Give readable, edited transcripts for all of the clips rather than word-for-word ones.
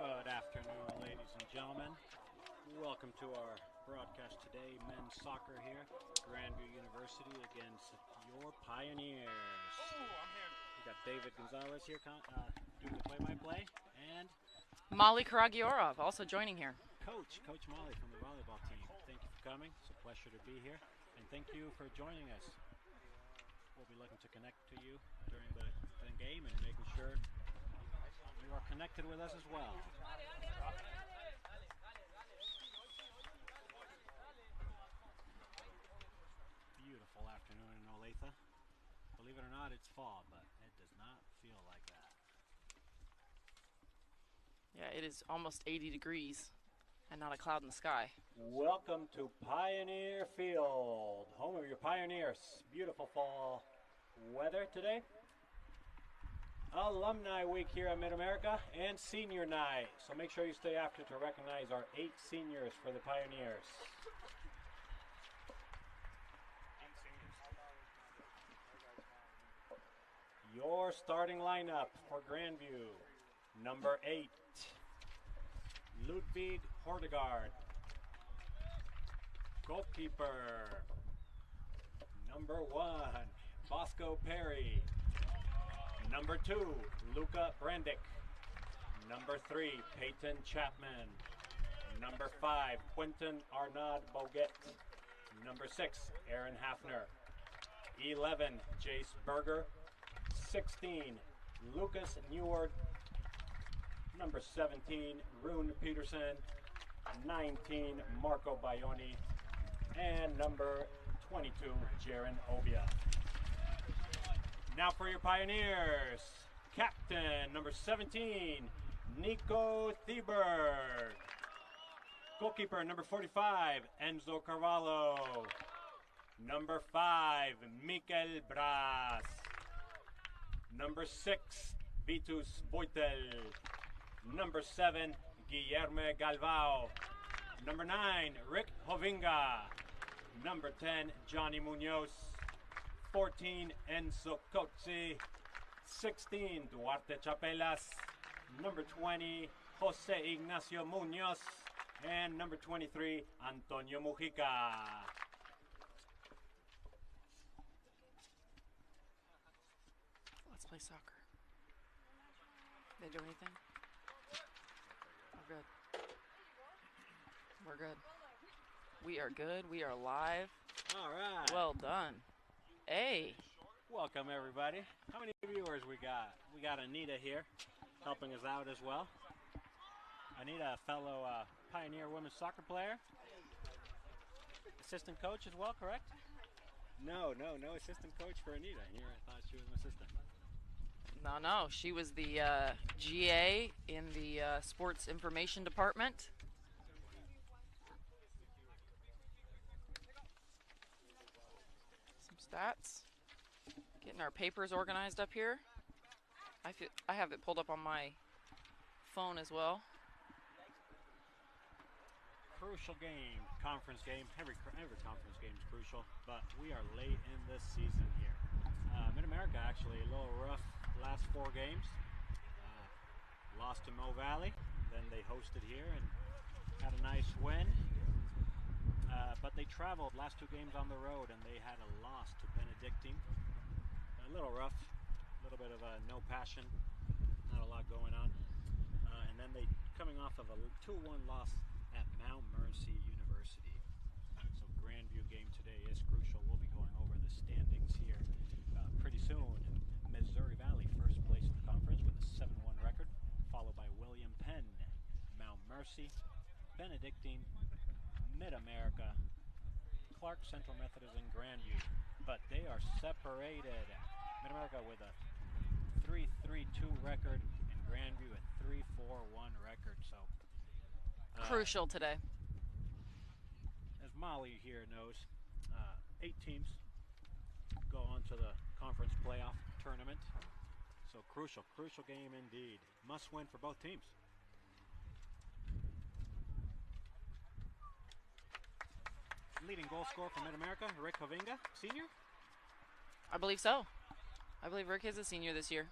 Good afternoon, ladies and gentlemen. Welcome to our broadcast today. Men's soccer here, Grandview University against your Pioneers. We got David Gonzalez here doing the play-by-play, and Molly Karagiorov also joining here. Coach Molly from the volleyball team. Thank you for coming. It's a pleasure to be here, and thank you for joining us. We'll be looking to connect to you during the game and making sure you are connected with us as well. Beautiful afternoon in Olathe. Believe it or not, it's fall, but it does not feel like that. Yeah, it is almost 80 degrees and not a cloud in the sky. Welcome to Pioneer Field, home of your Pioneers. Beautiful fall weather today. Alumni Week here at Mid-America and Senior Night. So make sure you stay after to recognize our 8 seniors for the Pioneers. Your starting lineup for Grandview. Number 8, Ludwig Hortegard. Goalkeeper. Number 1, Bosco Perry. Number 2, Luca Brandick. Number 3, Peyton Chapman. Number 5, Quentin Arnaud Boguet. Number 6, Aaron Hafner. 11, Jace Berger. 16, Lucas Neward. Number 17, Rune Peterson. 19, Marco Bayoni. And number 22, Jaron Obia. Now for your Pioneers, captain number 17, Nico Thieberg. Goalkeeper number 45, Enzo Carvalho. Number 5, Mikel Bras. Number 6, Vitus Boitel. Number 7, Guillermo Galvao. Number 9, Rick Hovinga. Number 10, Johnny Munoz. 14, Enzo Cozzi. 16, Duarte Chapelas. Number 20, Jose Ignacio Munoz. And number 23, Antonio Mujica. Let's play soccer. They do anything? We're good. We're good. We are good. We are live. All right. Well done. Hey. Welcome, everybody. How many viewers we got? We got Anita here helping us out as well. Anita, a fellow Pioneer women's soccer player. Assistant coach as well, correct? No assistant coach for Anita here. I thought she was an assistant. No. She was the GA in the sports information department. Stats. Getting our papers organized up here. I have it pulled up on my phone as well. Crucial game, conference game. Every conference game is crucial, but we are late in this season here. Mid-America actually a little rough last 4 games. Lost to Mo Valley, then they hosted here and had a nice win. But they traveled last 2 games on the road and they had a loss to Benedictine. A little rough, a little bit of no passion, not a lot going on. And then they coming off of a 2-1 loss at Mount Mercy University. So Grandview game today is crucial. We'll be going over the standings here pretty soon. Missouri Valley first place in the conference with a 7-1 record, followed by William Penn, Mount Mercy, Benedictine, Mid-America, Clark Central Methodist, and Grandview. But they are separated. Mid-America with a 3-3-2 record and Grandview a 3-4-1 record. So Crucial today. As Molly here knows, 8 teams go on to the conference playoff tournament. So crucial game indeed. Must win for both teams. Leading goal scorer for Mid-America, Rick Hovinga, senior? I believe so. I believe Rick is a senior this year.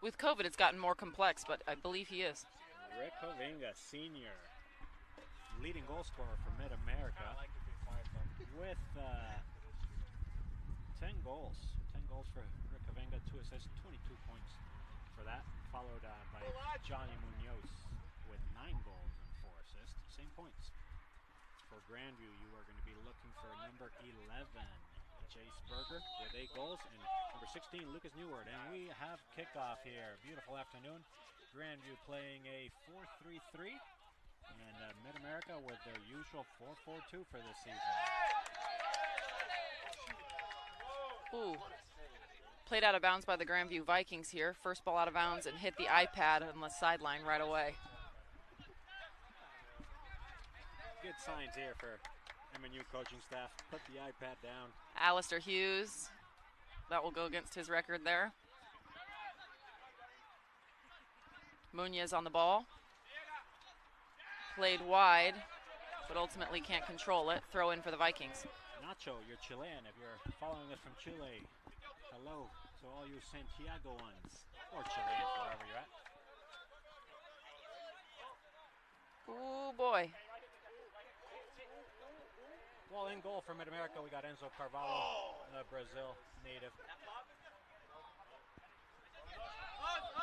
With COVID, it's gotten more complex, but I believe he is. Rick Hovinga, senior, leading goal scorer for Mid-America with 10 goals. 10 goals for Rick Hovinga, 2 assists, 22 points for that, followed by Johnny Munoz with 9 goals and 4 assists, same points. For Grandview, you are going to be looking for number 11, Chase Berger, with 8 goals, and number 16, Lucas Neward. And we have kickoff here. Beautiful afternoon. Grandview playing a 4-3-3, and Mid-America with their usual 4-4-2 for this season. Ooh. Played out of bounds by the Grandview Vikings here. First ball out of bounds and hit the iPad on the sideline right away. Good signs here for MNU coaching staff. Put the iPad down. Alistair Hughes. That will go against his record there. Munoz on the ball. Played wide, but ultimately can't control it. Throw in for the Vikings. Nacho, you're Chilean. If you're following us from Chile, hello to all you Santiagoans, or Chileans, wherever you're at. Ooh, boy. Well, in goal for Mid-America, we got Enzo Carvalho, the Brazil native.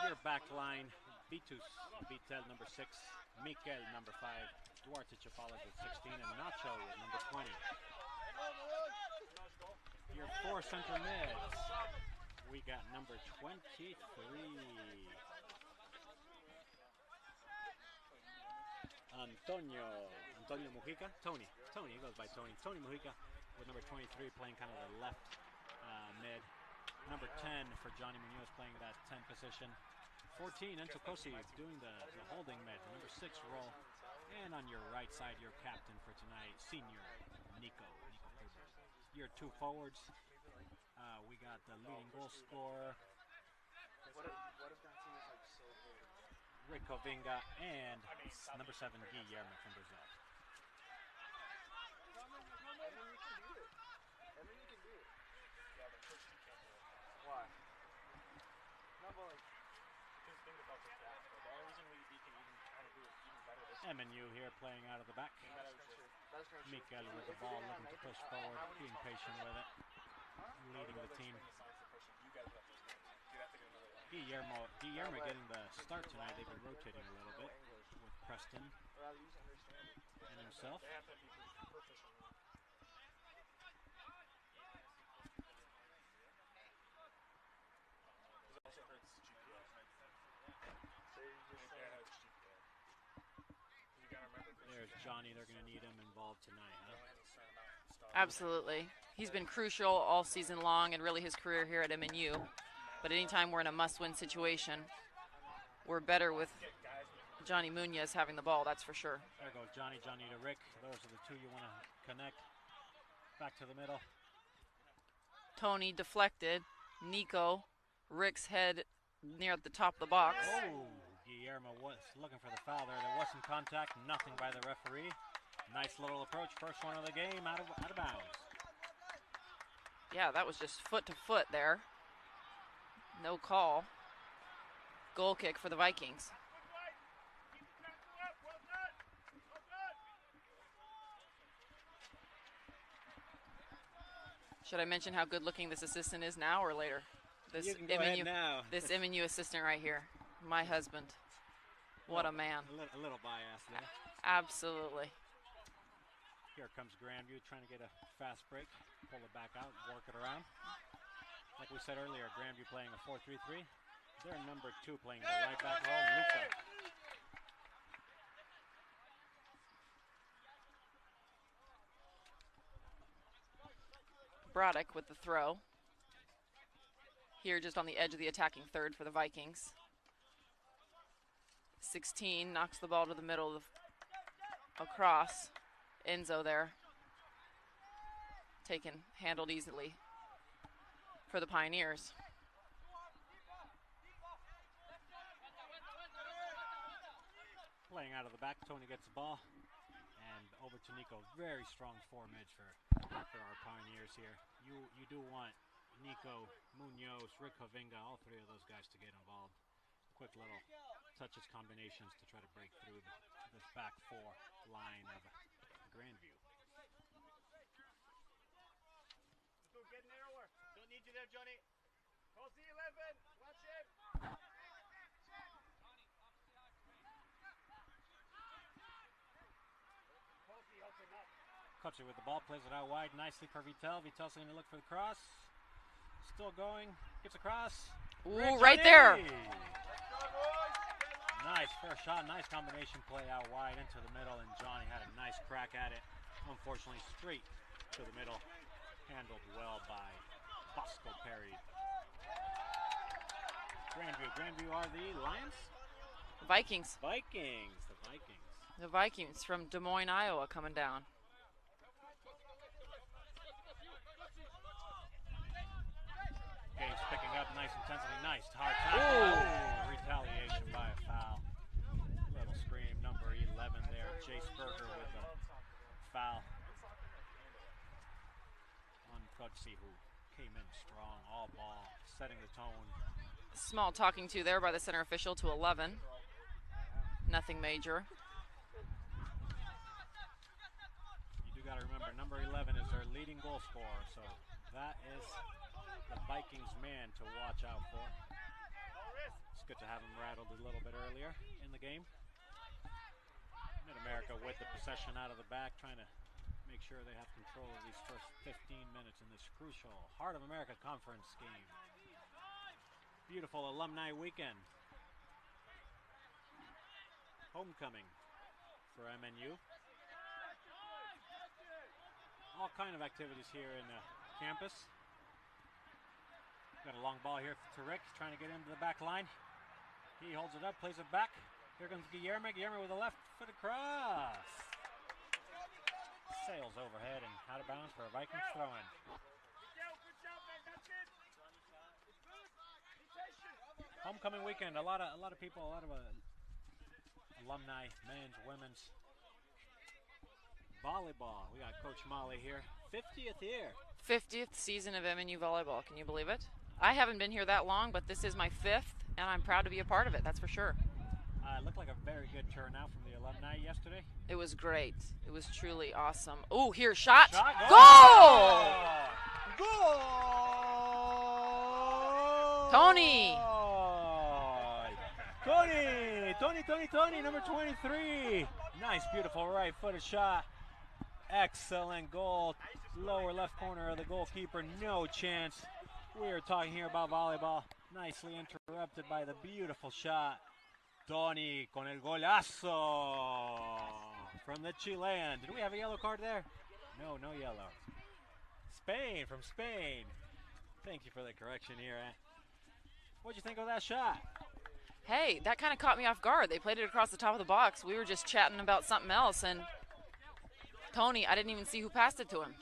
Your back line, Vitus Vitel, number 6, Mikel, number 5, Duarte Chapalas with 16, and Nacho with number 20. Your 4 center mids, we got number 23. Antonio Mujica, Tony, he goes by Tony. Tony Mujica with number 23 playing kind of the left mid. Number 10 for Johnny Munoz playing that 10 position. 14, Enzo Cosi doing the holding mid, number 6 role. And on your right side, your captain for tonight, senior Nico Herbert. Your 2 forwards, we got the leading goal scorer, What if that team is like so good? Rick Hovinga, and number 7, Guillermo from Brazil. MNU can do it. Yeah, but Coach T can't do it. Why? No, but like, because think about the fact, the only reason we can even kind of do it even better this year. MNU here playing out of the back. That's true. Mikel with the ball, looking to push forward, being patient with it, leading the team. You guys have to get another one. Guillermo getting the start tonight. They've been rotating a little bit with Preston and himself. They have to be proficient now. It also hurts GPS. So you just say it hurts GPS. You gotta remember. There's Johnny. They're going to need him involved tonight, huh? Absolutely. He's been crucial all season long and really his career here at MNU. But anytime we're in a must-win situation, we're better with Johnny Munoz having the ball, that's for sure. There goes Johnny to Rick. Those are the 2 you want to connect. Back to the middle. Tony deflected. Nico, Rick's head near at the top of the box. Oh, Guillermo was looking for the foul there. There wasn't contact, nothing by the referee. Nice little approach, first one of the game, out of bounds. Yeah, that was just foot to foot there. No call. Goal kick for the Vikings. Should I mention how good looking this assistant is now or later? This You can go ahead now. This MNU assistant right here. My husband. What a man. A little bias there. Absolutely. Here comes Grandview trying to get a fast break. Pull it back out, work it around. Like we said earlier, Grandview playing a 4-3-3. They're number 2 playing the right back role, Luca. Broddick with the throw. Here just on the edge of the attacking third for the Vikings. 16 knocks the ball to the middle of across. Enzo there. Handled easily for the Pioneers. Playing out of the back, Tony gets the ball. And over to Nico. Very strong 4 mids for our Pioneers here. You do want Nico, Munoz, Rick Hovinga, all 3 of those guys to get involved. quick little touches, combinations to try to break through this back four line of Grandview. Get narrower. Don't need you there, Johnny. Call the 11. Watch him. Kutcher with the ball, plays it out wide nicely for Vitel. Vitel's going to look for the cross. Still going. Gets across. Ooh, right there. Nice first shot. Nice combination play out wide into the middle, and Johnny had a nice crack at it. Unfortunately, straight to the middle. Handled well by Bosco Perry. Grandview are the Lions? Vikings. The Vikings. The Vikings from Des Moines, Iowa coming down. Game's picking up, nice intensity, nice hard tackle. Retaliation by a foul. Little scream, number 11 there. Jace Berger with a foul on Gutsy, who came in strong, all ball, setting the tone. Small talking to there by the center official to 11. Nothing major. You do got to remember, number 11 is their leading goal scorer, so that is the Vikings man to watch out for. It's good to have him rattled a little bit earlier in the game. Mid-America with the possession out of the back, trying to make sure they have control of these first 15 minutes in this crucial Heart of America Conference game. Beautiful alumni weekend. Homecoming for MNU. All kind of activities here in the campus. Got a long ball here to Rick, trying to get into the back line. He holds it up, plays it back. Here comes Guillermo. Guillermo with a left-footed cross. Sails overhead and out of bounds for a Vikings throw-in. Homecoming weekend. A lot of people, a lot of alumni, men's, women's. Volleyball. We got Coach Molly here. 50th year. 50th season of MNU volleyball. Can you believe it? I haven't been here that long, but this is my 5th, and I'm proud to be a part of it, that's for sure. It looked like a very good turnout from the alumni yesterday. It was great. It was truly awesome. Oh, here, shot. Goal! Goal! Tony! Tony, number 23. Nice, beautiful right-footed shot. Excellent goal. Lower left corner of the goalkeeper. No chance. We are talking here about volleyball. Nicely interrupted by the beautiful shot. Tony con el golazo from the Chilean. Did we have a yellow card there? No yellow. Spain, from Spain. Thank you for the correction here. What'd you think of that shot? Hey, that kind of caught me off guard. They played it across the top of the box. We were just chatting about something else, and Tony, I didn't even see who passed it to him.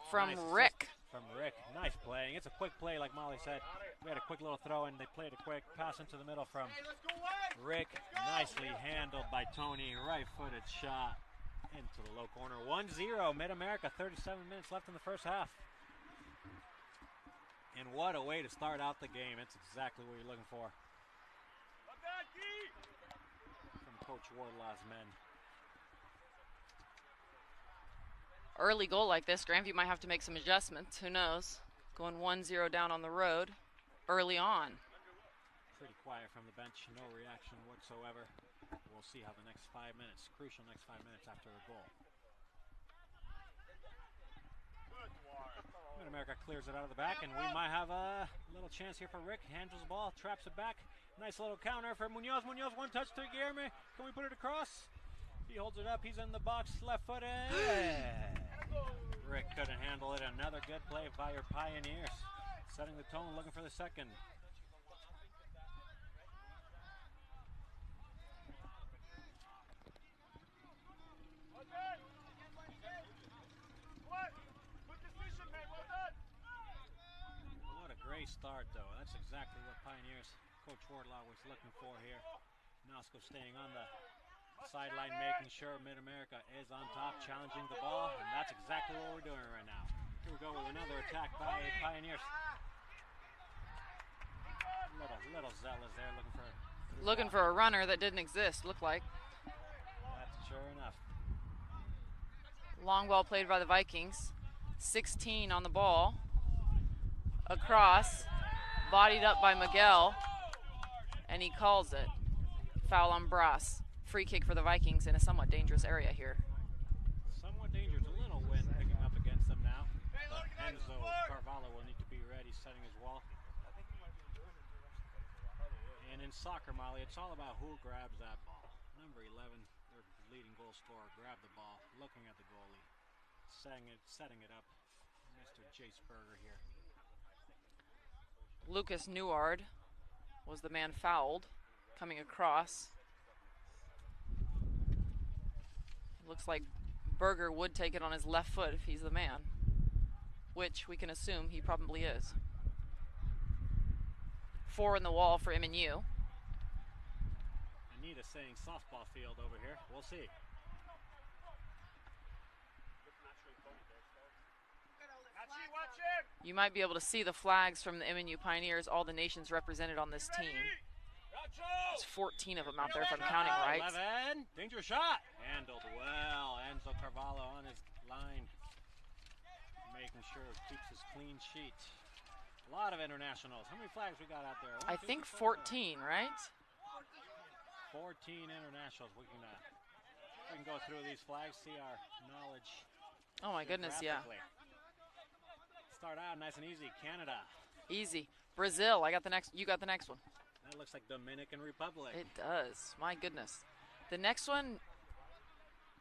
From nice Rick. From Rick. Nice playing. It's a quick play, like Molly said. We had a quick little throw, and they played a quick pass into the middle from Rick. Nicely handled by Tony. Right-footed shot into the low corner. 1-0, Mid-America. 37 minutes left in the first half. And what a way to start out the game. It's exactly what you're looking for from Coach Wardlaw's men. Early goal like this, Grandview might have to make some adjustments. Who knows? Going 1-0 down on the road early on. Pretty quiet from the bench. No reaction whatsoever. We'll see how the next 5 minutes, crucial next 5 minutes after the goal. Mid-America clears it out of the back, and we might have a little chance here for Rick. Handles the ball, traps it back. Nice little counter for Munoz. Munoz, one touch to Guillermo. Can we put it across? He holds it up. He's in the box, left-footed. Rick couldn't handle it. Another good play by your Pioneers. Setting the tone, looking for the second. What a great start, though. That's exactly what Pioneers Coach Wardlaw was looking for here. Nosco staying on the sideline, making sure Mid-America is on top, challenging the ball, and that's exactly what we're doing right now. Here we go with another attack by Pioneers. Little Brazil is there looking for a runner that didn't exist, looked like. That's sure enough. Long ball played by the Vikings. 16 on the ball. Across, bodied up by Miguel, and he calls it. Foul on Brass. Free kick for the Vikings in a somewhat dangerous area here. Somewhat dangerous. A little wind picking up against them now. But Enzo Carvalho will need to be ready, setting his wall. And in soccer, Molly, it's all about who grabs that ball. Number 11, their leading goal scorer, grabbed the ball, looking at the goalie, setting it up. Mr. Jace Berger here. Lucas Neward was the man fouled, coming across. Looks like Berger would take it on his left foot if he's the man, which we can assume he probably is. 4 in the wall for MNU. Anita saying softball field over here. We'll see. You might be able to see the flags from the MNU Pioneers, all the nations represented on this team. There's 14 of them out there if I'm counting right. 11, dangerous shot. Handled well. Enzo Carvalho on his line. Making sure it keeps his clean sheet. A lot of internationals. How many flags we got out there? I think 14, right? 14 internationals. We can go through these flags, see our knowledge. Oh my goodness, yeah. Start out nice and easy. Canada. Easy. Brazil. You got the next one. That looks like Dominican Republic. It does. My goodness. The next one,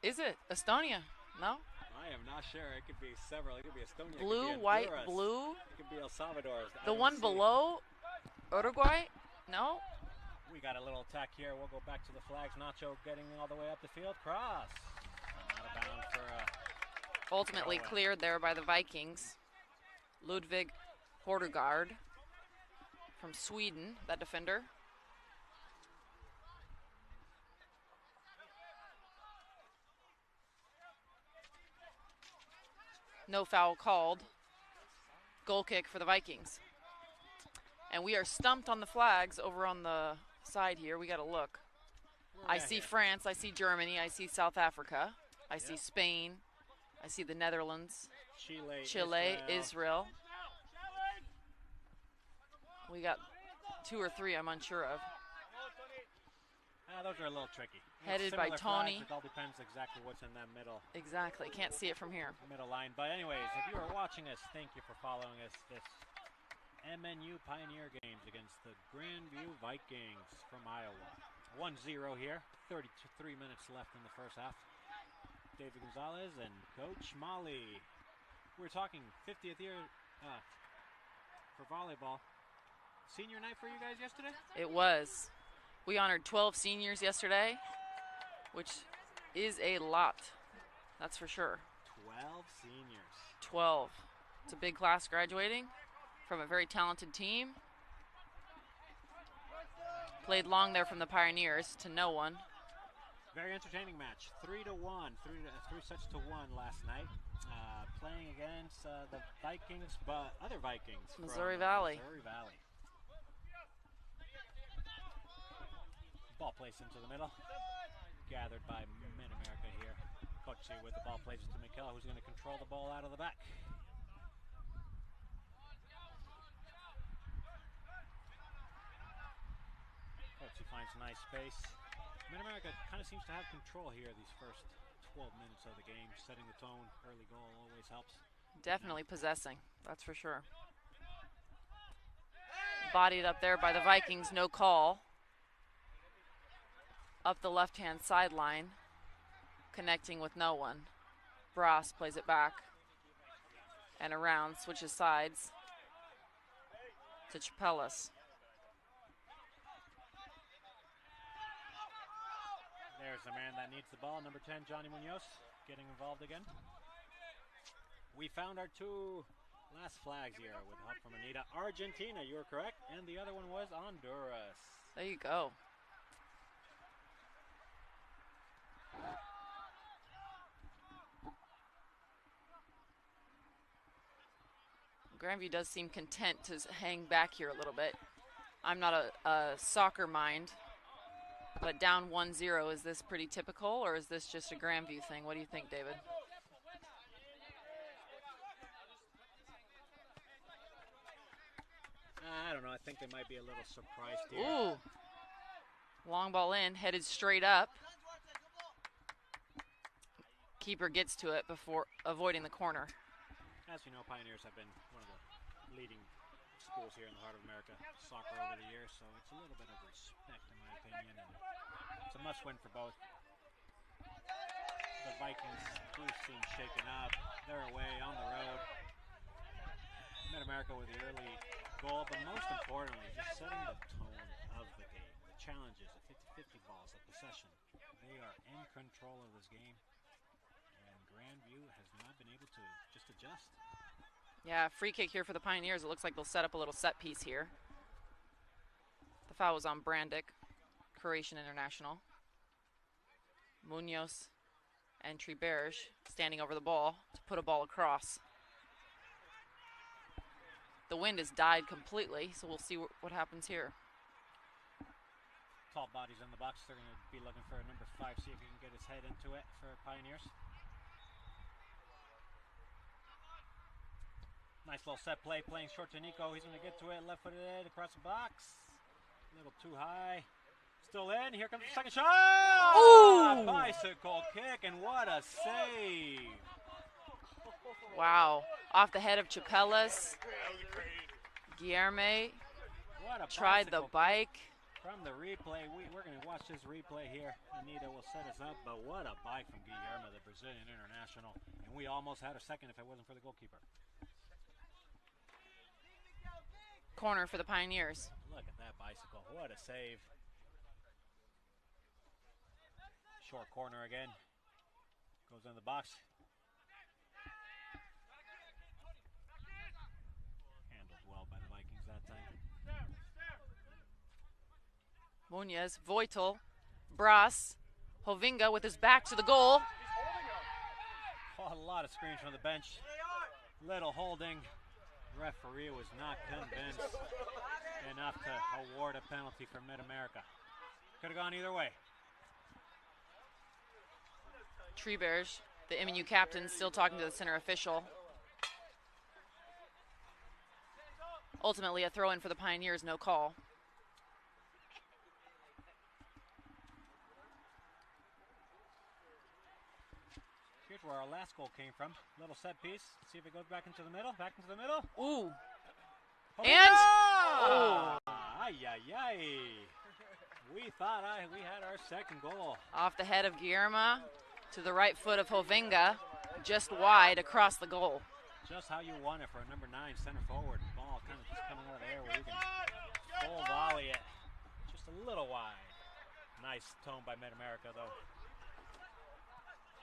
is it Estonia? No? I am not sure. It could be several. It could be Estonia. Blue, it could be white, Honduras. blue. It could be El Salvador. The one below Uruguay? No? We got a little attack here. We'll go back to the flags. Nacho getting all the way up the field. Cross. Out of bounds for ultimately cleared there by the Vikings. Ludvig Hordegaard from Sweden, that defender. No foul called. Goal kick for the Vikings. And we are stumped on the flags over on the side here. We got to look. I see France, I see Germany, I see South Africa, I see Spain, I see the Netherlands, Chile, Israel. We got 2 or 3 I'm unsure of. Those are a little tricky. Headed by Tony. It all depends exactly what's in that middle. Exactly. Can't see it from here. Middle line. But anyways, if you are watching us, thank you for following us. This MNU Pioneer games against the Grandview Vikings from Iowa. 1-0 here. 33 minutes left in the first half. David Gonzalez and Coach Molly. We're talking 50th year for volleyball. Senior night for you guys yesterday? It was. We honored 12 seniors yesterday, which is a lot. That's for sure. 12 seniors. 12. It's a big class graduating from a very talented team. Played long there from the Pioneers to no one. Very entertaining match. 3-1. 3 sets to 1 last night. Playing against the Vikings, but other Vikings. Missouri Valley. Missouri Valley. Ball placed into the middle. Gathered by Mid-America here. Coach C with the ball placed to Mikel, who's going to control the ball out of the back. Coach C finds a nice space. Mid-America kind of seems to have control here these first 12 minutes of the game. Setting the tone. Early goal always helps. Definitely possessing. That's for sure. Bodied up there by the Vikings. No call. Up the left-hand sideline, connecting with no one. Brass plays it back and around, switches sides to Chapelas. There's the man that needs the ball, number 10, Johnny Munoz, getting involved again. We found our 2 last flags here with help from Anita. Argentina, you were correct, and the other one was Honduras. There you go. Grandview does seem content to hang back here a little bit. I'm not a soccer mind, but down 1-0, is this pretty typical, or is this just a Grandview thing? What do you think, David? I don't know. I think they might be a little surprised here. Ooh. Long ball in, headed straight up. Keeper gets to it before avoiding the corner. As you know, Pioneers have been one of the leading schools here in the heart of America, soccer over the years, so it's a little bit of respect in my opinion, and it's a must-win for both. The Vikings do seem shaken up. They're away on the road. Mid-America with the early goal, but most importantly, just setting the tone of the game. The challenges, the 50-50 balls, the possession. They are in control of this game, and Grandview has not been able to just adjust. Yeah, free kick here for the Pioneers. It looks like they'll set up a little set piece here. The foul was on Brandick, Croatian international. Munoz and Triberge standing over the ball to put a ball across. The wind has died completely, so we'll see what happens here. Tall bodies in the box. They're going to be looking for a number 5, see if he can get his head into it for Pioneers. Nice little set play, playing short to Nico. He's going to get to it, left-footed across the box. A little too high. Still in. Here comes the second shot. Ooh! Bicycle kick, and what a save. Wow. Off the head of Chapelas. Guillerme tried the bike. From the replay, we're going to watch this replay here. Anita will set us up, but what a bike from Guillermo, the Brazilian international. And we almost had a second if it wasn't for the goalkeeper. Corner for the Pioneers. Look at that bicycle. What a save. Short corner again. Goes in the box. Handled well by the Vikings that time. Munoz, Voitel, Bras, Hovinga with his back to the goal. Oh, a lot of screens from the bench. Little holding. Referee was not convinced enough to award a penalty for Mid-America. Could have gone either way. Triberge, the MNU captain, still talking to the center official. Ultimately, a throw-in for the Pioneers, no call. Here's where our last goal came from. Little set piece. See if it goes back into the middle. Back into the middle. Ooh. Oh, And oh. Ay, ay, ay. We thought we had our second goal. off the head of Guillermo to the right foot of Hovinga, just wide across the goal. Just how you want it for a number 9 center forward. Ball kind of just coming out of the air where you can full volley it. Just a little wide. Nice tone by Mid-America though.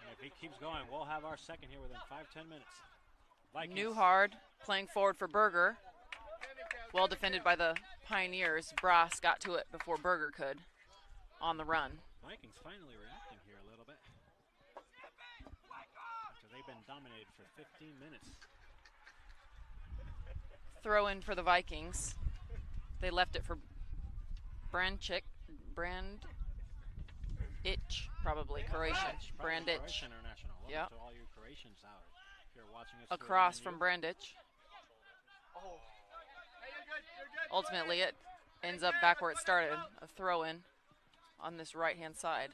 And if he keeps going, we'll have our second here within 5-10 minutes. Vikings. Newhard playing forward for Berger. Well defended by the Pioneers. Bras got to it before Berger could on the run. Vikings finally reacting here a little bit. After they've been dominated for 15 minutes. Throw in for the Vikings. They left it for Brandic, probably Croatian. Brandic. Croatian international. Welcome Yep. to all you Croatians out here watching us. Across from Brandic. Ultimately, it ends up back where it started, a throw-in on this right-hand side.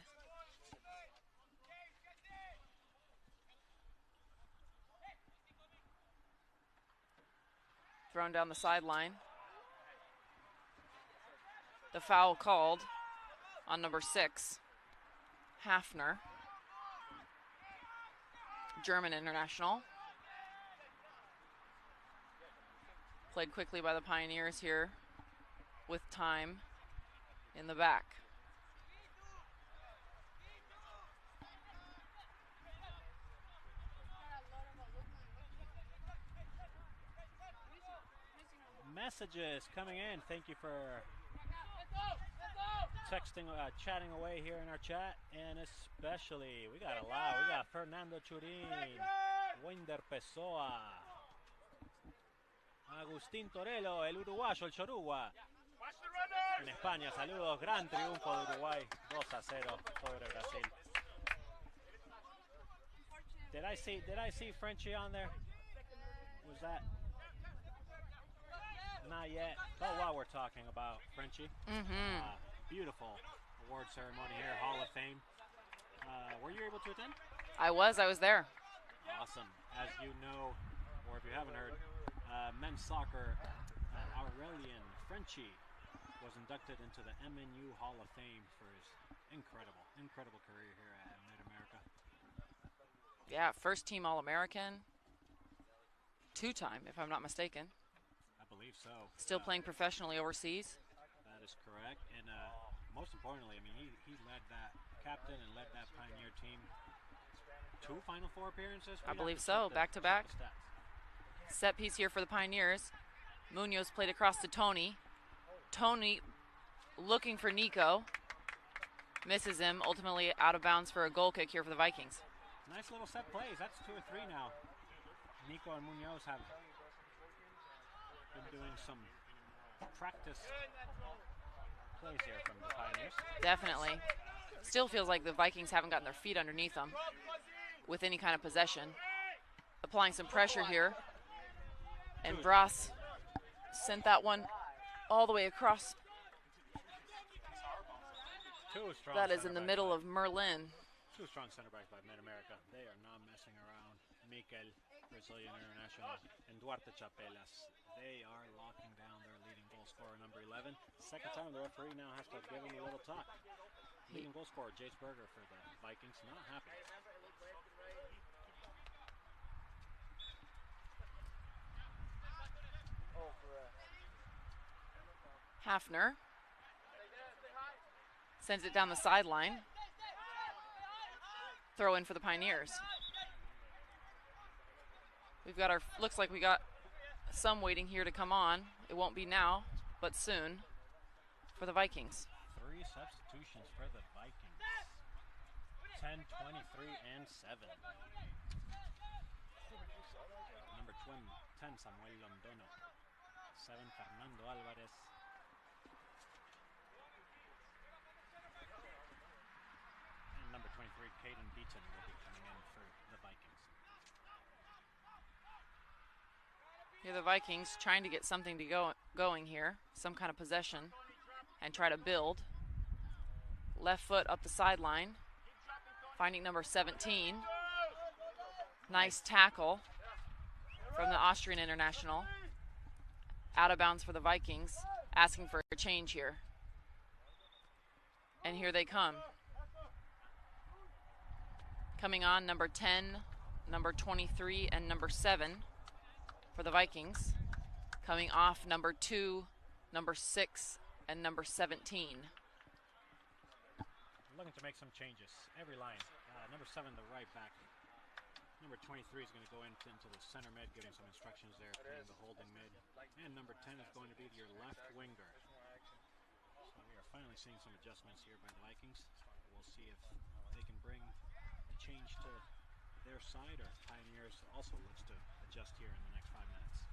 Thrown down the sideline. The foul called on number 6, Hafner, German international. Played quickly by the Pioneers here with time in the back. Messages coming in. Thank you for texting, chatting away here in our chat, and especially we got a lot. We got Fernando Churin, Winder Pessoa, Agustín Torello, el uruguayo, el Chorugua. en España. Saludos, gran triunfo de Uruguay, 2-0 sobre Brasil. Did I see Frenchie on there? Was that? Not yet. But while we're talking about Frenchie, beautiful award ceremony here, Hall of Fame. Were you able to attend? I was there. Awesome. As you know, or if you haven't heard, men's soccer, Aurelien Frenchie was inducted into the MNU Hall of Fame for his incredible career here at Mid-America. Yeah, first team All-American. 2-time, if I'm not mistaken. I believe so. Still playing professionally overseas. That is correct. And most importantly, I mean, he led that captain and led that Pioneer team. 2 Final Four appearances? I believe so, back-to-back. Set piece here for the Pioneers. Munoz played across to Tony. Tony looking for Nico. Misses him, ultimately out of bounds for a goal kick here for the Vikings. Nice little set plays. That's 2 or 3 now. Nico and Munoz have been doing some practice plays here from the Pioneers. Definitely. Still feels like the Vikings haven't gotten their feet underneath them with any kind of possession. Applying some pressure here. And Bras sent that one all the way across. That is in the middle of Merlin. 2 strong center backs by Mid-America. They are not messing around. Mikel, Brazilian international, and Duarte Chapelas. They are locking down their leading goal scorer, number 11. Second time the referee now has to give him a little talk. Leading goal scorer, Jace Berger for the Vikings, not happy. Hafner sends it down the sideline. Throw in for the Pioneers. We've got our, looks like we got some waiting here to come on. It won't be now, but soon for the Vikings. 3 substitutions for the Vikings. 10, 23, and 7. Number 10, Samuel Londono. 7, Fernando Alvarez. And number 23, Caden Beaton will be coming in for the Vikings. Here the Vikings trying to get something to going here, some kind of possession, and try to build. Left foot up the sideline, finding number 17. Nice tackle from the Austrian international. Out of bounds for the Vikings, asking for a change here. And here they come. Coming on, number 10, number 23, and number 7 for the Vikings. Coming off, number 2, number 6, and number 17. Looking to make some changes. Every line. Number 7, the right back. Number 23 is going to go into the center mid, giving some instructions there, playing the holding mid. And number 10 is going to be your left winger. So we are finally seeing some adjustments here by the Vikings. We'll see if they can bring a change to their side, or Pioneers also looks to adjust here in the next 5 minutes.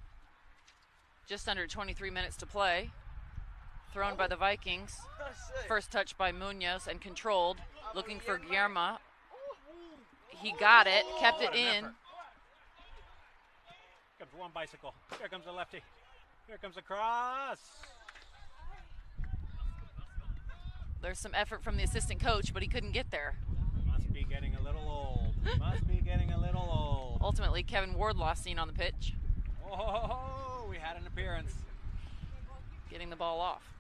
Just under 23 minutes to play. Thrown by the Vikings. First touch by Munoz and controlled. Looking for Guillermo. He got it, kept it in. Here comes one bicycle. Here comes the lefty. Here comes the cross. There's some effort from the assistant coach, but he couldn't get there. Must be getting a little old. Must be getting a little old. Ultimately, Kevin Wardlaw seen on the pitch. Oh, we had an appearance. Getting the ball off.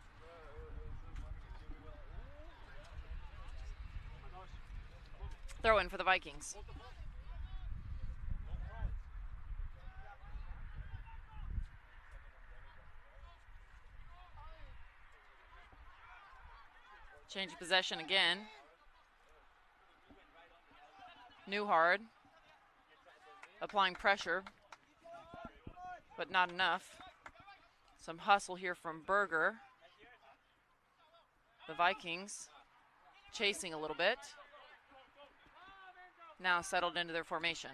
Throw in for the Vikings. Change of possession again. Newhard applying pressure, but not enough. Some hustle here from Berger. The Vikings chasing a little bit. Now settled into their formation.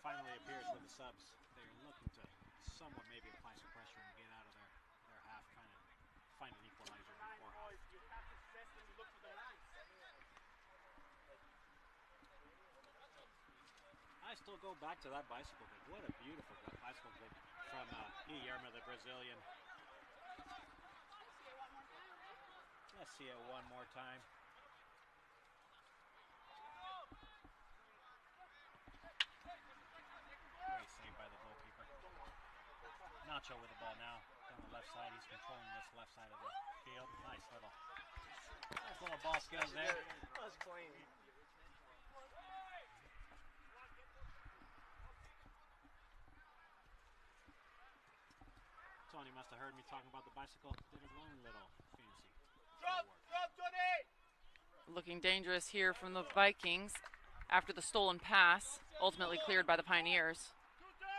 Finally appears with the subs. They're looking to somewhat maybe apply some pressure and get out of still go back to that bicycle kick. What a beautiful bicycle kick from Guillermo, the Brazilian. Let's see it one more time. Great save by the goalkeeper. Nacho with the ball now. On the left side, he's controlling this left side of the field. Nice little ball skills there. That was clean. Tony must have heard me talking about the bicycle. Did his own little fancy. Drop, Tony! Looking dangerous here from the Vikings after the stolen pass, ultimately cleared by the Pioneers.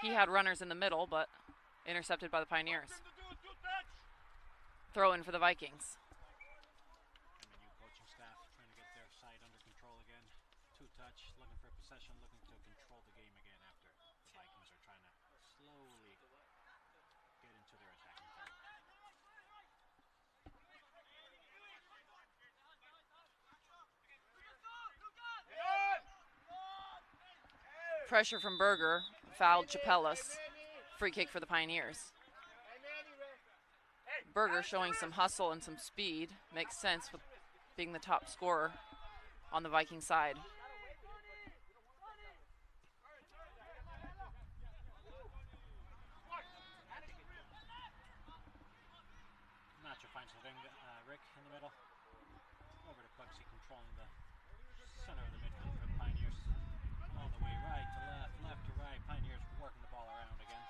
He had runners in the middle, but intercepted by the Pioneers. Throw in for the Vikings. MNU coaching staff trying to get their side under control again. Two-touch, looking for possession, looking to control the game again after the Vikings are trying to slowly get into their attacking third. Pressure from Berger, fouled Chapelas. Free kick for the Pioneers. Berger showing some hustle and some speed. Makes sense with being the top scorer on the Viking side. Nacho finds Rick in the middle. Over to Bugsy, controlling the center of the midfield for the Pioneers. All the way right to left, left to right. Pioneers working the ball around again.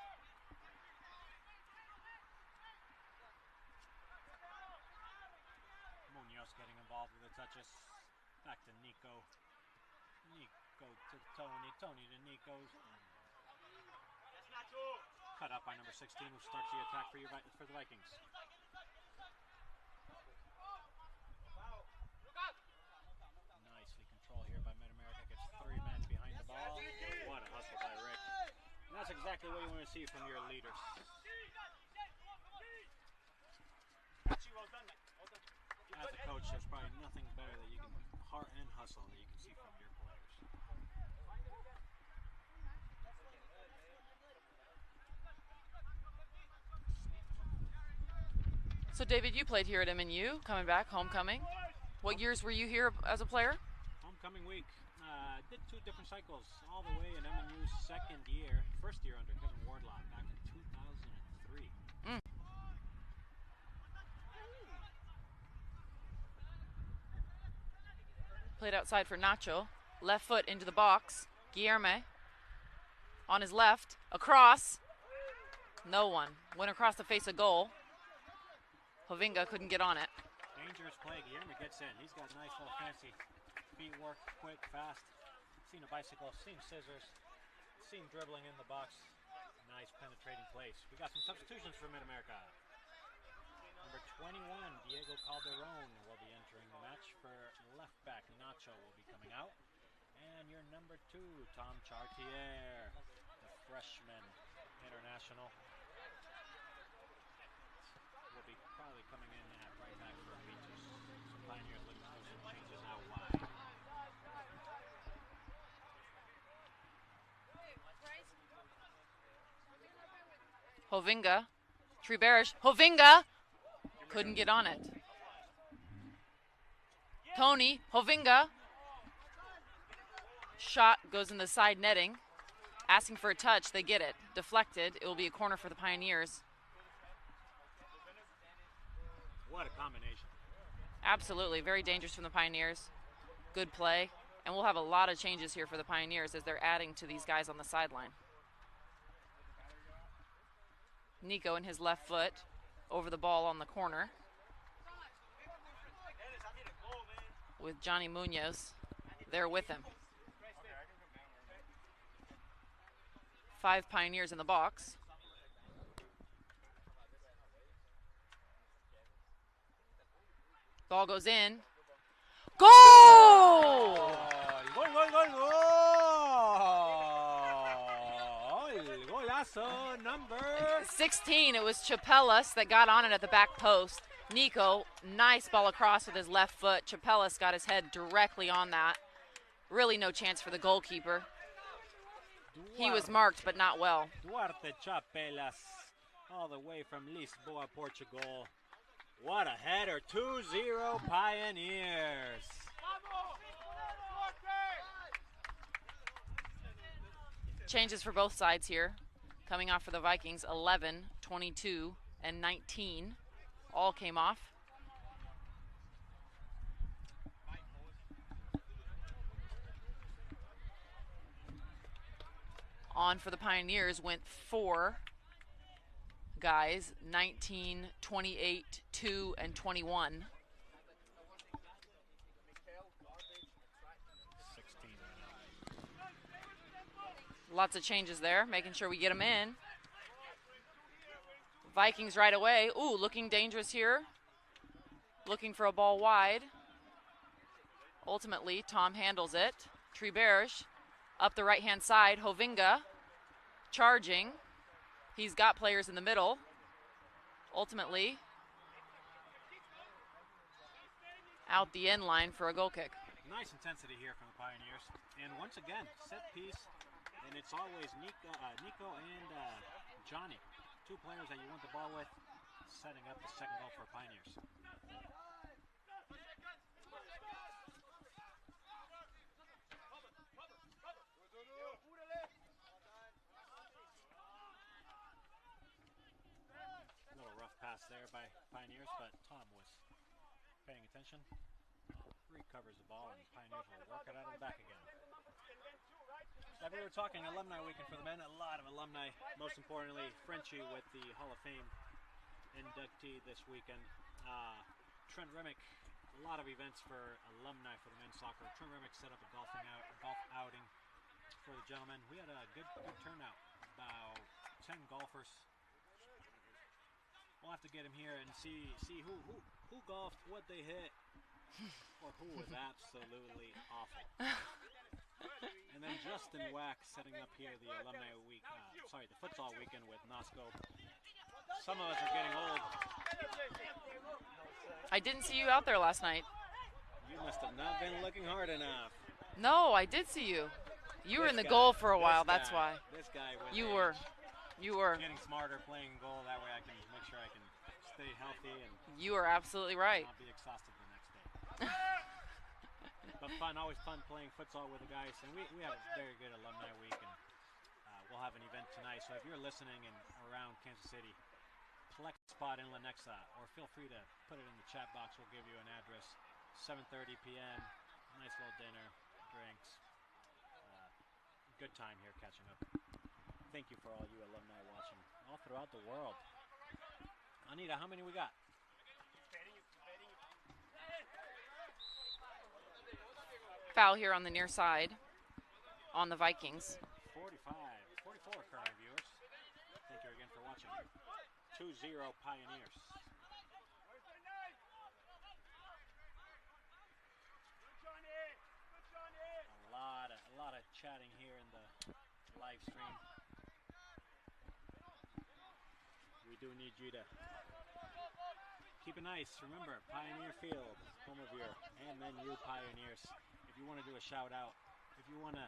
Munoz getting involved with the touches. Back to Nico. Nico to Tony. Tony to Nico. Cut up by number 16, who starts the attack for the Vikings. Nicely controlled here by Mid-America. Gets 3 men behind the ball. What a hustle by Rick. And that's exactly what you want to see from your leaders. As a coach, there's probably nothing better that you can heart and hustle that you can see from your players. So David, you played here at MNU, coming back, homecoming. What years were you here as a player? Homecoming week. Did 2 different cycles, all the way in MNU's second year, first year under Kevin Wardlaw back in 2003. Played outside for Nacho. Left foot into the box. Guillermo on his left. Across. No one. Went across the face of goal. Hovinga couldn't get on it. Dangerous play. Guillermo gets in. He's got nice little fancy feet work, quick, fast. Seen a bicycle, seen scissors, seen dribbling in the box. Nice penetrating place. We got some substitutions for Mid-America. Number 21, Diego Calderon will be entering the match. For left back, Nacho will be coming out. And your number 2, Tom Chartier, the freshman international, will be probably coming in at right back for Beaches. Some Pioneers looking for some changes out wide. Hovinga. Triberish. Hovinga! Couldn't get on it. Tony. Hovinga. Shot goes in the side netting. Asking for a touch. They get it. Deflected. It will be a corner for the Pioneers. What a combination. Absolutely. Very dangerous from the Pioneers. Good play. And we'll have a lot of changes here for the Pioneers as they're adding to these guys on the sideline. Nico in his left foot over the ball on the corner with Johnny Munoz there with him. 5 Pioneers in the box. Ball goes in. Goal! Gol, gol, gol, gol! Golazo number 16. It was Chapelas that got on it at the back post. Nico, nice ball across with his left foot. Chapelas got his head directly on that. Really no chance for the goalkeeper. He was marked, but not well. Duarte Chapelas, all the way from Lisboa, Portugal. What a header, 2-0 Pioneers. Changes for both sides here. Coming off for the Vikings, 11, 22, and 19. All came off. On for the Pioneers went 4 guys, 19, 28, 2, and 21. 16. Lots of changes there, making sure we get them in. Vikings right away. Ooh, looking dangerous here. Looking for a ball wide. Ultimately, Tom handles it. Treberge up the right-hand side. Hovinga charging. He's got players in the middle. Ultimately, out the end line for a goal kick. Nice intensity here from the Pioneers. And once again, set piece, and it's always Nico and Johnny. 2 players that you want the ball with, setting up the second goal for Pioneers. A little rough pass there by Pioneers, but Tom was paying attention. Recovers the ball, and Pioneers will work it out of the back again. Like we were talking, alumni weekend for the men, a lot of alumni. Most importantly, Frenchie with the Hall of Fame inductee this weekend. Trent Remick, a lot of events for alumni for the men's soccer. Trent Remick set up a golf outing for the gentlemen. We had a good turnout, about 10 golfers. We'll have to get him here and see who golfed, what they hit, or who was absolutely awful. And then Justin Wack setting up here the alumni week, the futsal weekend with Nosco. Some of us are getting old. I didn't see you out there last night. You must have not been looking hard enough. No, I did see you. You were in the goal for a while, that's why. This guy was You were getting smarter playing goal. That way I can make sure I can stay healthy and You are absolutely right. not be exhausted the next day. But fun, always fun playing futsal with the guys. And we have a very good alumni week, and we'll have an event tonight. So if you're listening and around Kansas City, select a spot in Lenexa, or feel free to put it in the chat box. We'll give you an address. 7:30 p.m. Nice little dinner, drinks. Good time here catching up. Thank you for all you alumni watching all throughout the world. Anita, how many we got? Foul here on the near side on the Vikings. 44 current viewers. Thank you again for watching. 2-0 Pioneers. A lot of chatting here in the live stream. We do need you to keep it nice. Remember, Pioneer Field, home of your MNU Pioneers. If you want to do a shout out, if you want to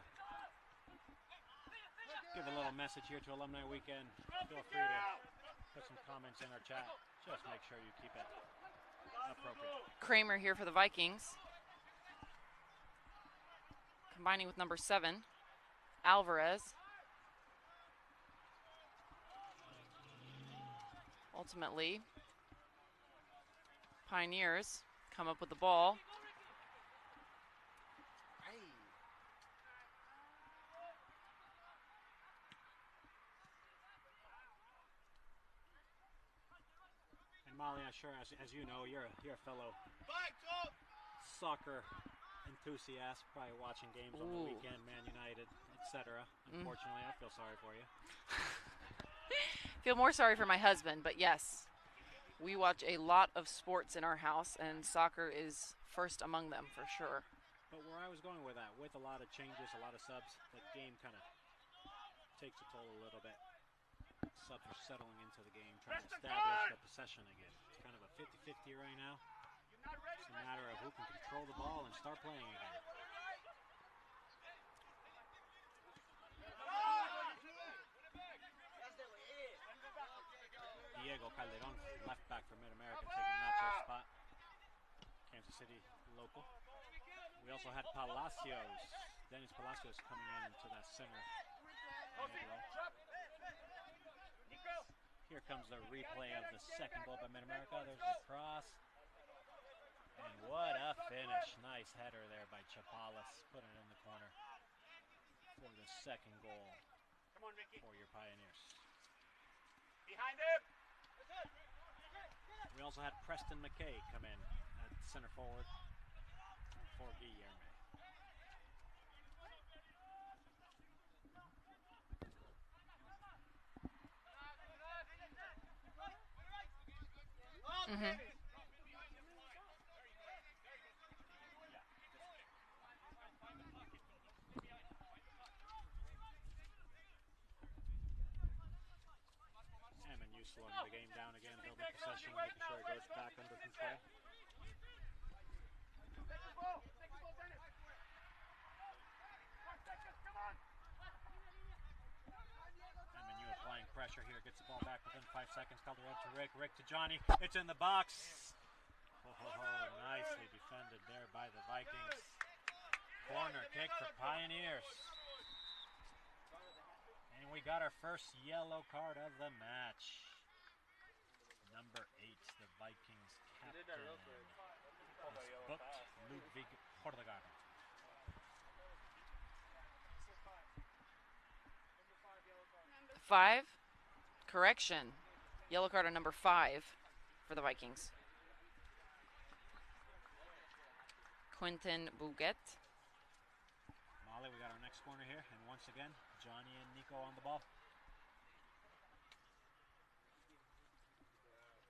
give a little message here to Alumni Weekend, feel free to put some comments in our chat. Just make sure you keep it appropriate. Kramer here for the Vikings. Combining with number 7, Alvarez. Ultimately, Pioneers come up with the ball. And Molly, I'm sure, as you know, you're a fellow soccer enthusiast, probably watching games on the weekend, Man United, etc. Unfortunately, I feel sorry for you. Feel more sorry for my husband, but yes, we watch a lot of sports in our house, and soccer is first among them for sure. But where I was going with that, with a lot of changes, a lot of subs, the game kind of takes a toll a little bit. Subs are settling into the game, trying to establish the possession again. It's kind of a 50-50 right now. It's a matter of who can control the ball and start playing again. Diego Calderon, left back for Mid-America, taking Nacho's spot. Kansas City local. We also had Palacios, Dennis Palacios coming in into that center mid-row. Here comes the replay of the second goal by Mid-America. There's the cross. And what a finish. Nice header there by Chapalas, putting it in the corner for the second goal for your Pioneers. Behind him! We also had Preston McKay come in at center forward for Guillermo. MNU slowing the game down again, building possession, making sure it goes back under control. MNU applying pressure here, gets the ball back within 5 seconds. Calderon to Rick, Rick to Johnny. It's in the box. Nicely defended there by the Vikings. Corner kick for Pioneers. And we got our first yellow card of the match. Number 8, the Vikings captain, is booked, Ludwig Hordegaard. Five. Correction. Yellow card on number 5 for the Vikings. Quentin Bouguet. Molly, we got our next corner here, and once again, Johnny and Nico on the ball.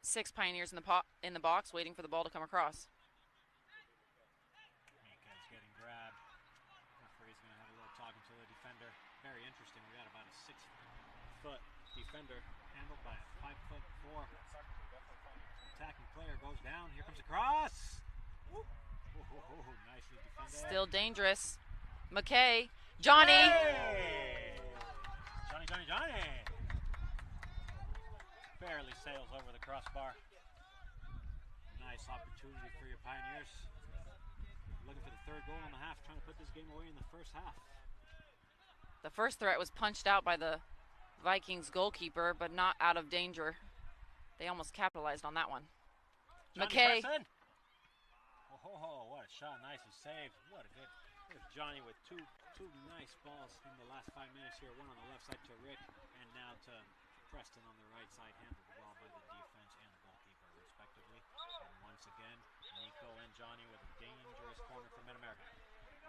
6 Pioneers in the box, waiting for the ball to come across. Mika's getting grabbed. Referee's going to have a little talking to the defender. Very interesting. We got about a 6-foot defender handled by a 5'4" attacking player. Goes down. Here comes a cross. Woo. Nicely defended. Still dangerous. McKay. Johnny. Hey! Johnny. Barely sails over the crossbar. Nice opportunity for your Pioneers. Looking for the third goal in the half, trying to put this game away in the first half. The first threat was punched out by the Vikings goalkeeper, but not out of danger. They almost capitalized on that one. McKay. Oh, what a shot. Nicely saved. What a good. There's Johnny with two nice balls in the last 5 minutes here. One on the left side to Rick, and now to Preston on the right side, handled well by the defense and the goalkeeper, respectively. And once again, Nico and Johnny with a dangerous corner for Mid-America.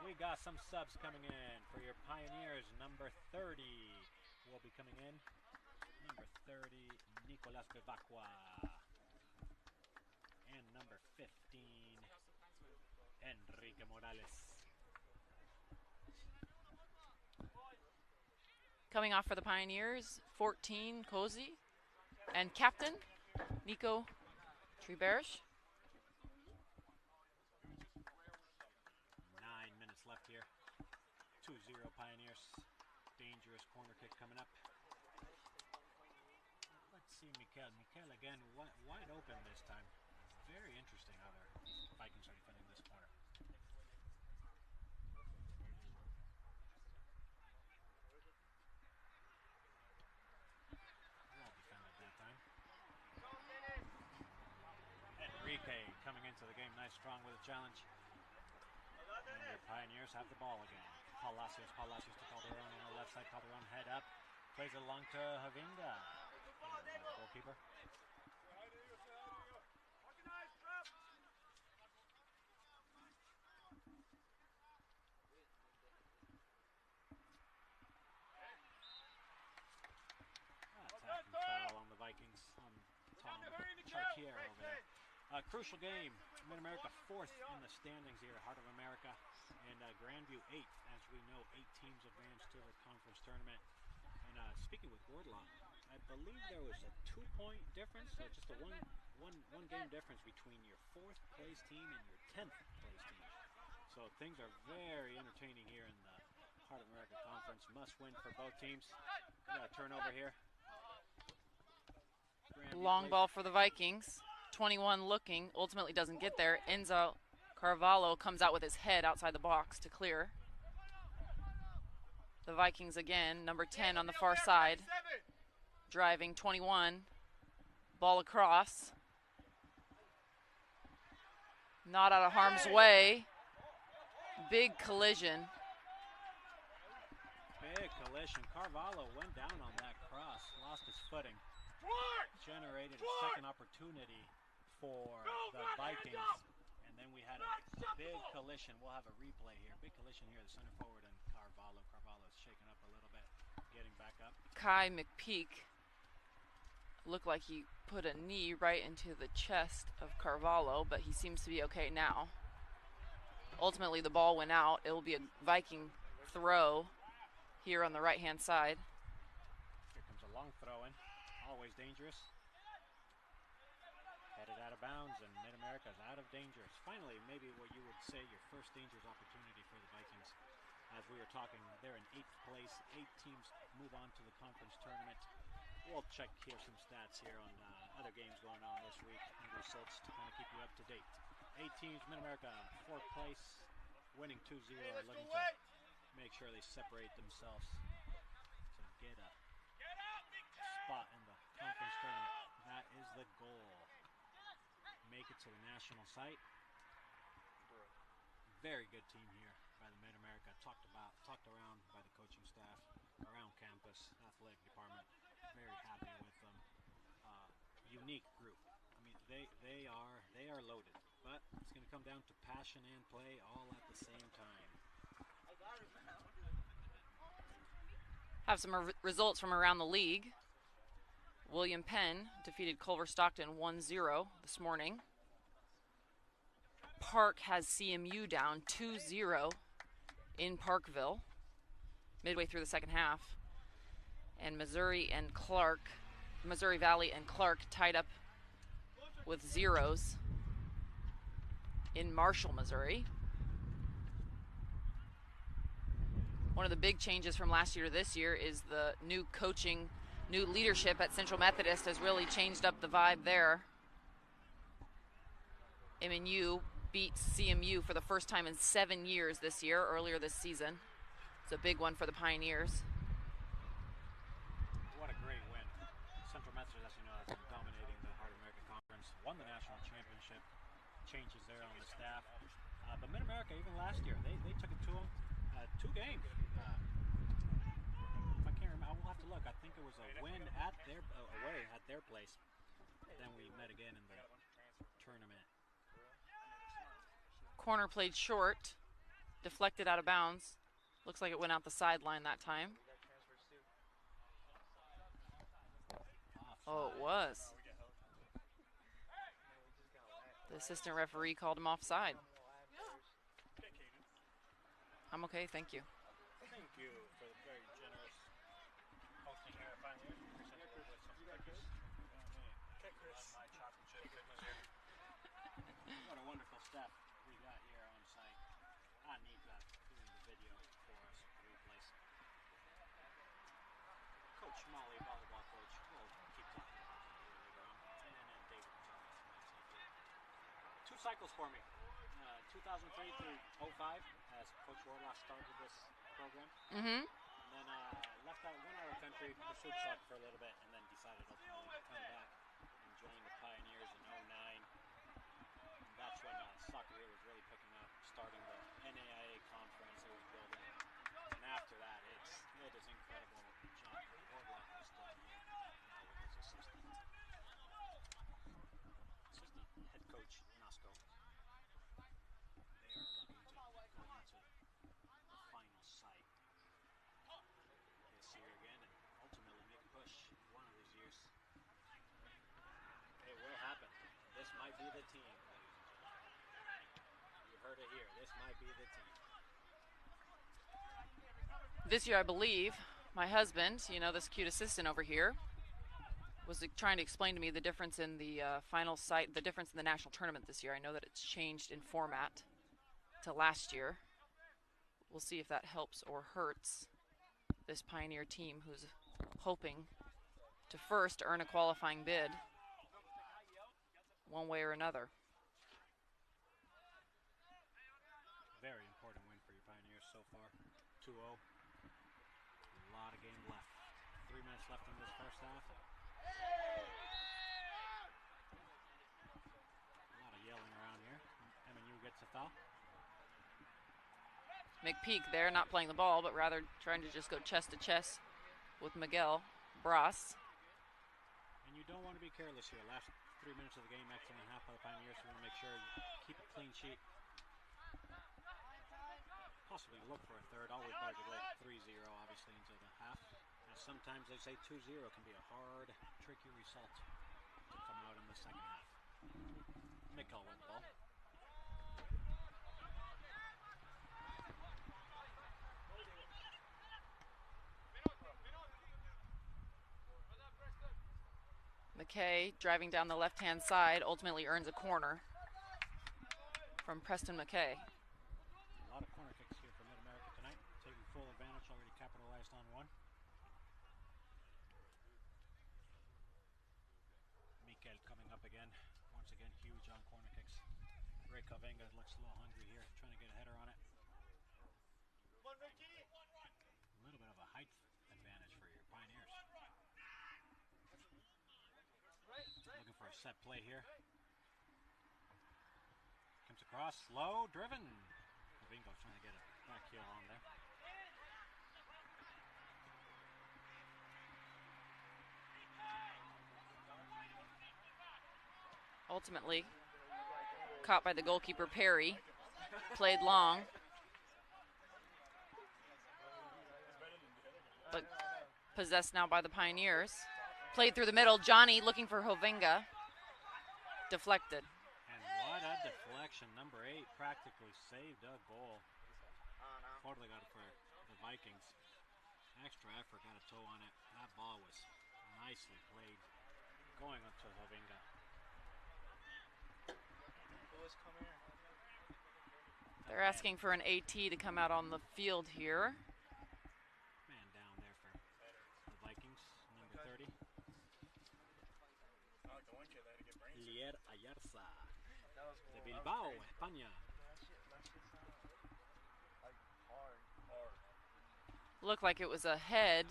We got some subs coming in for your Pioneers. Number 30 will be coming in. Number 30, Nicolas Bevacqua. And number 15, Enrique Morales. Coming off for the Pioneers, 14, Cozy. And captain, Nico Triberish. 9 minutes left here. 2-0 Pioneers. Dangerous corner kick coming up. Let's see Mikel. Mikel again, wide open this time. Very interesting how the Vikings are defending this corner. Well defended that time. Enrique coming into the game nice, strong with a challenge. And your Pioneers have the ball again. Palacios to Calderon on the left side. Calderon head up. Plays it along to Havinga. Goalkeeper. Attacking foul on the Vikings on Tom Chartier over there. Crucial game. Mid-America 4th in the standings here. Heart of America and Grandview 8th. As we know, 8 teams advanced to the conference tournament. And speaking with Wardlaw, I believe there was a 2-point difference, so just a one game difference between your 4th place team and your 10th place team. So things are very entertaining here in the Heart of America Conference. Must win for both teams. We got a turnover here. Long ball for the Vikings. 21 looking, ultimately doesn't get there. Enzo Carvalho comes out with his head outside the box to clear. The Vikings again, number 10 on the far side. Driving 21. Ball across. Not out of harm's way. Big collision. Big collision. Carvalho went down on that cross, lost his footing. Generated a second opportunity for the Vikings. And then we had a big collision. We'll have a replay here. Big collision here, the center forward and Carvalho. Carvalho's shaken up a little bit, getting back up. Kai McPeak looked like he put a knee right into the chest of Carvalho, but he seems to be okay now. Ultimately, the ball went out. It will be a Viking throw here on the right-hand side. Here comes a long throw in. Always dangerous. Headed out of bounds, and Mid-America is out of danger. Finally, maybe what you would say your first dangerous opportunity for the Vikings. As we were talking, they're in 8th place. 8 teams move on to the conference tournament. We'll check here some stats here on other games going on this week and results to kind of keep you up to date. 8 teams, Mid-America 4th place, winning 2-0, looking to make sure they separate themselves to get a spot in the conference tournament. That is the goal. Make it to the national site. Very good team here by the Mid-America. Talked around by the coaching staff, around campus, athletic department. Very happy with them. Unique group. I mean, they are loaded, but it's going to come down to passion and play all at the same time. Have some results from around the league. William Penn defeated Culver Stockton 1-0 this morning. Park has CMU down 2-0 in Parkville midway through the second half. And Missouri Valley and Clark tied up with zeros in Marshall, Missouri. One of the big changes from last year to this year is the new coaching, new leadership at Central Methodist has really changed up the vibe there. MNU beats CMU for the first time in 7 years this year, earlier this season. It's a big one for the Pioneers. What a great win. Central Methodist, as you know, has been dominating the Heart America Conference, won the national championship. Changes there on the staff. But Mid-America, even last year, they took it to them. 2 games. If I can't remember, I will have to look. I think it was a win at away at their place. Then we met again in the tournament. Corner played short, deflected out of bounds. Looks like it went out the sideline that time. Oh, it was. The assistant referee called him offside. I'm okay, thank you. Thank you for the very generous hosting here at Pioneers. Presented with some cookies. My chocolate chip cookies here. What a wonderful staff we got here on site. Anita doing the video for us, replays. Coach Molly, volleyball coach. We'll keep talking about that later on. And then David Gonzalez from SAP. 2 cycles for me. 2003 through 05 as Coach Warlock started this program. Mm-hmm. And then went out of country, pursued soccer for a little bit, and then decided ultimately to come back and join the Pioneers in 09. And that's when soccer here was really picking up, starting the NAIA conference it was building. And after that, it is incredible. John Warlock is done here now with his assistant head coach, Nasco. They are looking to go into the final site this year again and ultimately make a push one of these years. It will happen. This might be the team, ladies and gentlemen. You heard it here. This might be the team. This year, I believe, my husband, this cute assistant over here, was trying to explain to me the difference in the final site, the difference in the national tournament this year. I know that it's changed in format to last year. We'll see if that helps or hurts this Pioneer team who's hoping to first earn a qualifying bid one way or another. Very important win for your Pioneers so far. 2-0. A lot of game left. 3 minutes left in this first half. A lot of yelling around here. MNU gets a foul. McPeak there, not playing the ball, but rather trying to just go chest to chest with Miguel Bras. And you don't want to be careless here. Last 3 minutes of the game, excellent half by the Pioneers. You want to make sure you keep a clean sheet. Possibly look for a third. Always better to go 3-0, obviously, into the half. And sometimes they say 2-0 can be a hard, tricky result to come out in the second half. Miguel with the ball. McKay driving down the left-hand side ultimately earns a corner from Preston McKay. A lot of corner kicks here for Mid-America tonight. Taking full advantage, already capitalized on one. Mikel coming up again. Once again, huge on corner kicks. Ray Kovenga looks a little hungry here, trying to get a header on it. A little bit of a height advantage for your Pioneers. Looking for a set play here. Comes across, low, driven. Kovenga trying to get a back heel on there. Ultimately caught by the goalkeeper Perry. Played long. But possessed now by the Pioneers. Played through the middle. Johnny looking for Hovenga. Deflected. And what a deflection. Number 8 practically saved a goal. Totally got it for the Vikings. Extra effort, got a toe on it. That ball was nicely played. Going up to Hovenga. They're asking for an AT to come out on the field here. Man down there for the Vikings, number 30. Lier Ayarza de Bilbao, España. Looked like it was a head,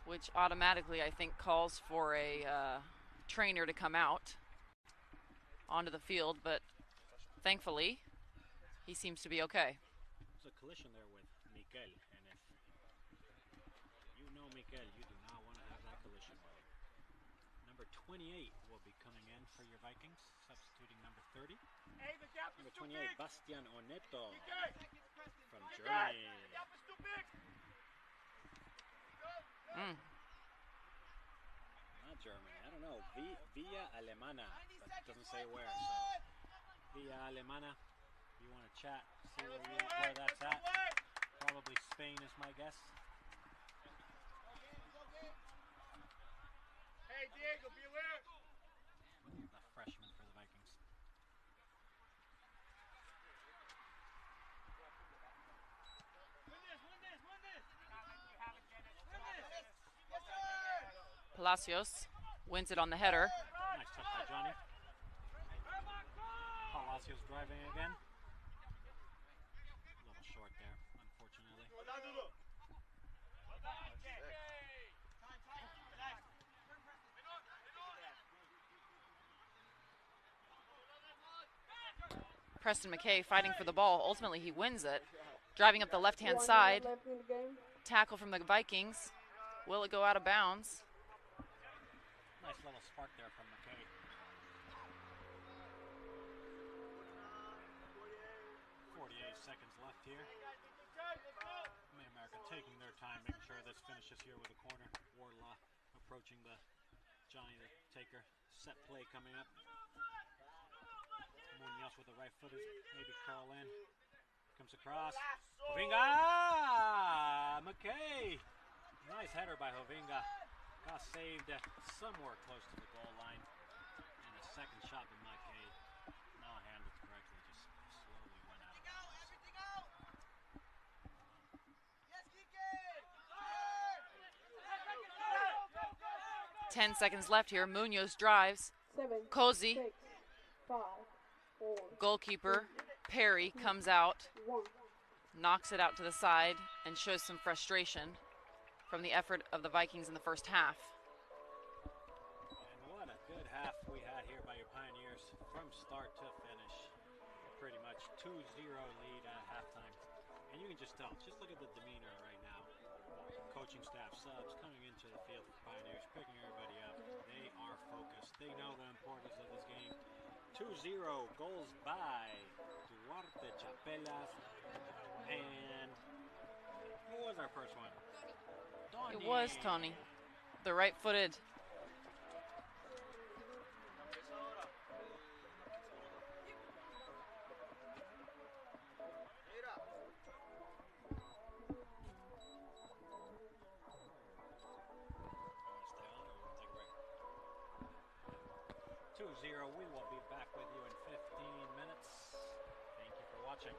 which automatically I think calls for a trainer to come out onto the field, but thankfully he seems to be okay. There's a collision there with Mikel, and if you know Mikel, you do not want to have that collision with him. Number 28 will be coming in for your Vikings, substituting number 30. Number 28, Bastian Oneto from Germany. Not Germany, I don't know. Villa Alemana, but it doesn't say where. So Villa Alemana, you want to chat, see where that's at. Probably Spain is my guess. Hey Diego, be alert. The freshman for the Vikings. Palacios wins it on the header. Nice touch by Johnny. Palacios driving again. A little short there, unfortunately. 'Preston McKay fighting for the ball. Ultimately, he wins it. Driving up the left-hand side. Tackle from the Vikings. Will it go out of bounds? Nice little spark there from McKay. 48 seconds left here. Mid-America taking their time, making sure this finishes here with a corner. Wardlaw approaching the Johnny the Taker. Set play coming up. Munoz with the right footed, maybe curl in. Comes across. Hovenga! McKay! Nice header by Hovenga. Got saved somewhere close to the goal line. And a second shot by McKay. Not handled correctly, just slowly went out of bounds. 10 seconds left here. Munoz drives. Seven, Cozy 6, Goalkeeper Perry comes out, knocks it out to the side, and shows some frustration from the effort of the Vikings in the first half. And what a good half we had here by your Pioneers from start to finish. Pretty much 2-0 lead at halftime. And you can just tell, just look at the demeanor right now. Coaching staff, subs coming into the field for Pioneers, picking everybody up. They are focused. They know the importance of this game. 2-0 goals by Duarte Chapelas. And who was our first one? It was Tony, the right-footed. We will be back with you in 15 minutes. Thank you for watching.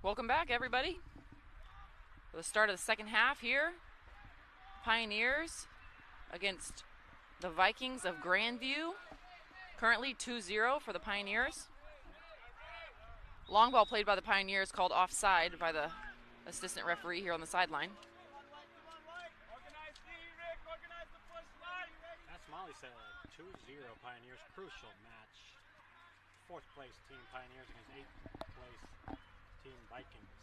Welcome back, everybody. For the start of the second half here, Pioneers against the Vikings of Grandview. Currently 2-0 for the Pioneers. Long ball played by the Pioneers, called offside by the assistant referee here on the sideline. That's Molly said 2-0 Pioneers, crucial match. 4th place team Pioneers against 8th place team Vikings.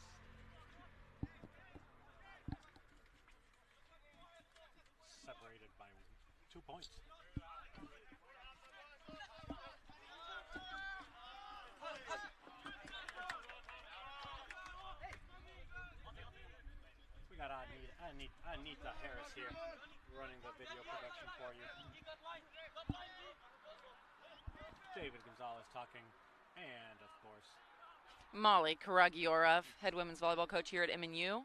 Separated by 2 points. We got Anita Harris here running the video production for you. David Gonzalez talking, and of course, Molly Karagiorov, head women's volleyball coach here at MNU.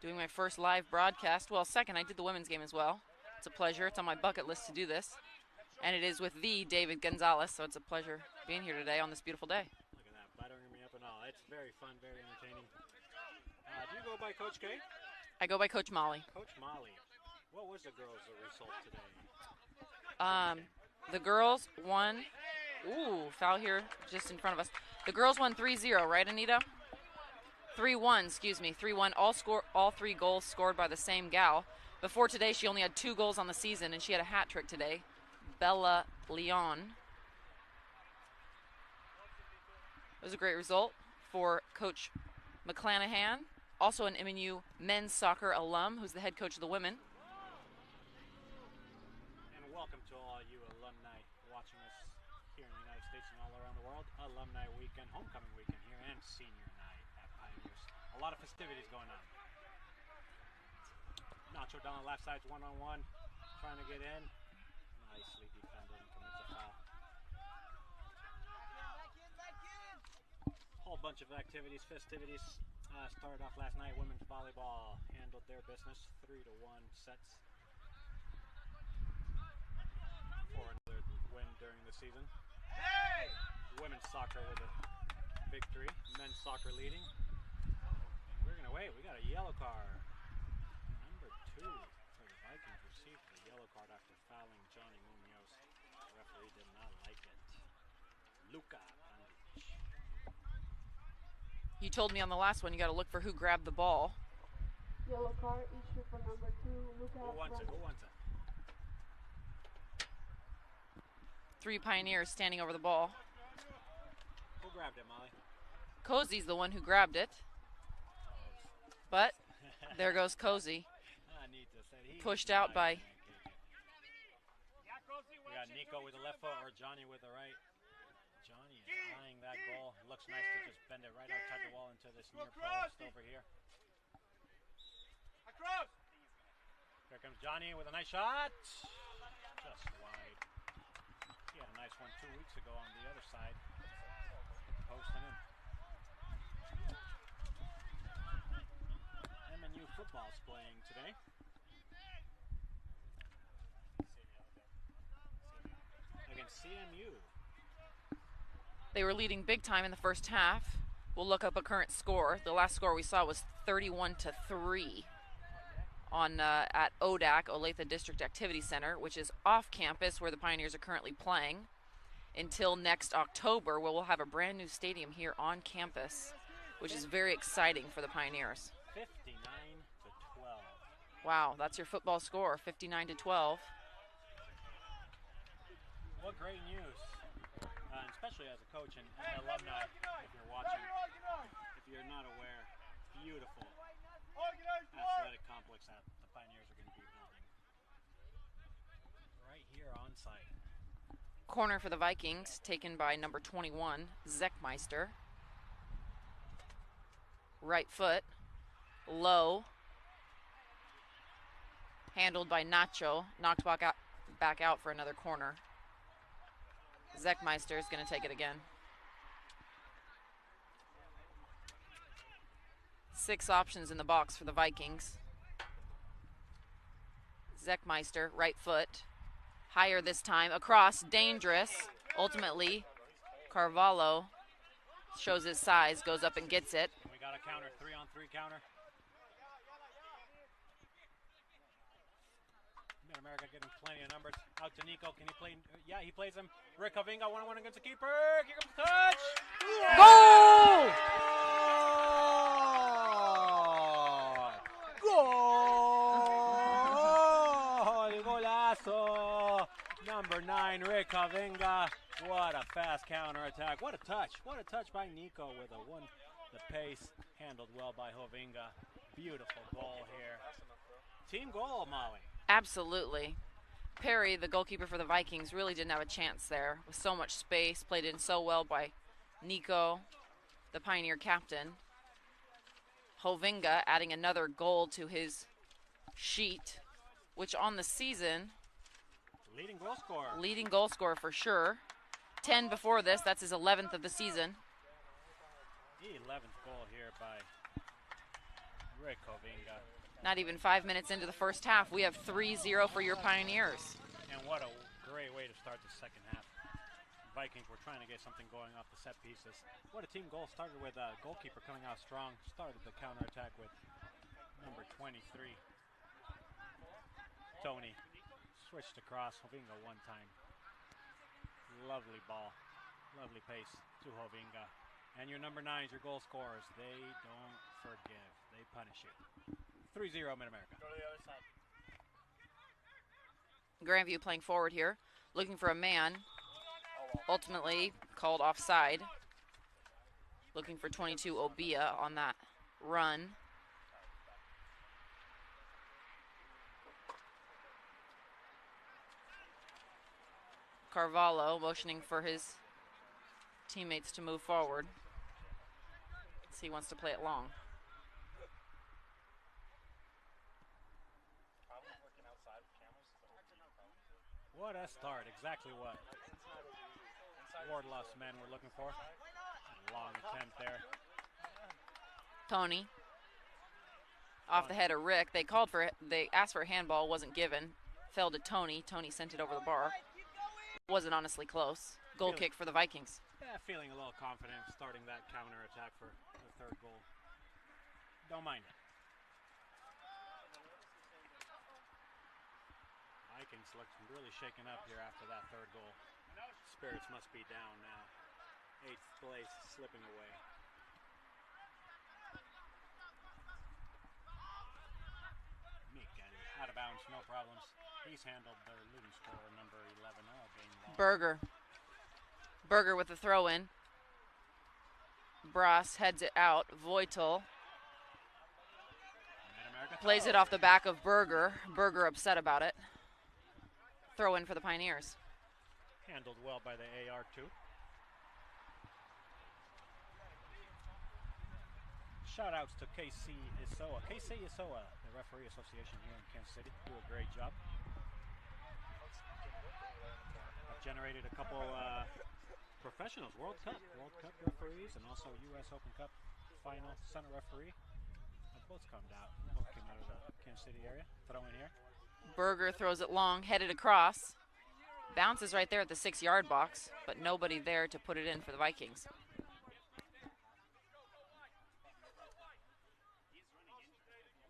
Doing my first live broadcast. Well, second, I did the women's game as well. It's a pleasure. It's on my bucket list to do this. And it is with the David Gonzalez, so it's a pleasure being here today on this beautiful day. Look at that, buttering me up and all. It's very fun, very entertaining. Do you go by Coach K? I go by Coach Molly. Coach Molly. What was the girls' result today? The girls won. Ooh, foul here just in front of us. The girls won 3-0, right, Anita? 3-1, excuse me. 3-1. All 3 goals scored by the same gal. Before today, she only had 2 goals on the season, and she had a hat trick today. Bella Leon. It was a great result for Coach McClanahan, also an MNU men's soccer alum, who's the head coach of the women. And welcome to all you alumni watching us here in the United States and all around the world. Alumni weekend, homecoming weekend here, and senior night at Pioneers. A lot of festivities going on. Nacho down the left side, 1-on-1, trying to get in. Nicely defended and commits a foul. Whole bunch of activities, festivities. Started off last night. Women's volleyball handled their business, 3-1 sets for another win during the season. Women's soccer with a victory. Men's soccer leading. And we're gonna wait. We got a yellow card. Number 2 for the Vikings received the yellow card after fouling Johnny Munoz. The referee did not like it. Luca. You told me on the last one you got to look for who grabbed the ball. Yellow card issued for number 2, Luca. Who wants it? Who wants it? 3 Pioneers standing over the ball. Who grabbed it, Molly? Cozy's the one who grabbed it. But there goes Cozy. Pushed out by... We got Nico with the left foot or Johnny with the right. Johnny is eyeing that goal. It looks nice to just bend it right outside the wall into this near post over here. Here comes Johnny with a nice shot. Just wide. He had a nice one 2 weeks ago on the other side. Post and in. MNU football's playing today. Against CMU. They were leading big time in the first half. We'll look up a current score. The last score we saw was 31-3 on at ODAC, Olathe District Activity Center, which is off campus where the Pioneers are currently playing until next October, where we'll have a brand new stadium here on campus, which is very exciting for the Pioneers. 59-12. Wow, that's your football score, 59-12. What great news. Especially as a coach and alumni, if you're watching, if you're not aware, beautiful athletic complex that the Pioneers are going to be building right here on site. Corner for the Vikings, taken by number 21, Zeckmeister. Right foot, low, handled by Nacho, knocked back out for another corner. Zeckmeister is going to take it again. 6 options in the box for the Vikings. Zeckmeister, right foot. Higher this time, across, dangerous. Ultimately, Carvalho shows his size, goes up and gets it. We got got a counter, 3-on-3 counter. Mid-America getting plenty of numbers. Out to Nico. Can he play? Yeah, he plays him. Rick Havinga, 1-on-1 against the keeper. Here comes the touch. Yeah! Goal! Goal! Golazo! Number 9, Rick Havinga. What a fast counter attack. What a touch. What a touch by Nico with the pace. Handled well by Havinga. Beautiful goal here. Team goal, Molly. Absolutely. Perry, the goalkeeper for the Vikings, really didn't have a chance there with so much space. Played in so well by Nico, the Pioneer captain. Havinga adding another goal to his sheet, which on the season, leading goal scorer. Leading goal scorer for sure. 10 before this. That's his 11th of the season. The 11th goal here by Rick Havinga. Not even 5 minutes into the first half, we have 3-0 for your Pioneers. And what a great way to start the second half. Vikings were trying to get something going off the set pieces. What a team goal. Started with a goalkeeper coming out strong. Started the counterattack with number 23. Tony switched across. Havinga one time. Lovely ball. Lovely pace to Havinga. And your number 9s, your goal scorers, they don't forgive. They punish you. 3-0 Mid-America. Go to the other side. Grandview playing forward here, looking for a man. Ultimately called offside. Looking for 22 Obia on that run. Carvalho motioning for his teammates to move forward. So he wants to play it long. What a start. Exactly what Wardlow's men were looking for. Long attempt there. Tony. Off the head of Rick. They asked for a handball, wasn't given. Fell to Tony. Tony sent it over the bar. Wasn't honestly close. Goal kick for the Vikings. Yeah, feeling a little confident starting that counter attack for the third goal. Don't mind it. Vikings look really shaken up here after that third goal. Spirits must be down now. 8th place slipping away. Miguel out of bounds, no problems. He's handled their leading scorer, number 11, being long. Berger with the throw in. Brass heads it out. Voitel plays it off the back of Berger. Berger upset about it. Throw in for the Pioneers. Handled well by the AR2. Shout outs to KC Isoa. KC Isoa, the referee association here in Kansas City, do a great job. I've generated a couple professionals, World Cup referees, and also U.S. Open Cup final center referee. Both came out of the Kansas City area. Throw in here. Berger throws it long, headed across. Bounces right there at the 6-yard box, but nobody there to put it in for the Vikings.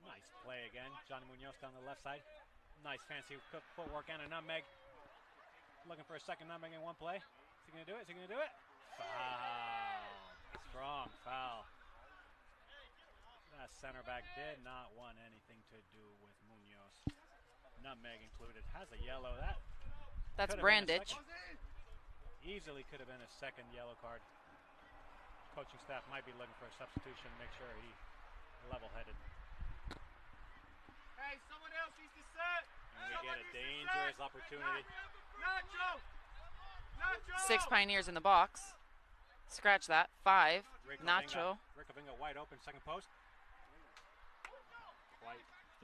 Nice play again. Johnny Munoz down the left side. Nice fancy footwork and a nutmeg. Looking for a second nutmeg in one play. Is he going to do it? Is he going to do it? Foul. Strong foul. That center back did not want anything to do with Munoz. Nutmeg included. Has a yellow. That's Brandich. Easily could have been a second yellow card. Coaching staff might be looking for a substitution to make sure he level-headed. Hey, someone else needs to set. And we get a dangerous opportunity. Nacho! 6 Pioneers in the box. Scratch that. 5. Nacho. Rick Havinga wide open, second post.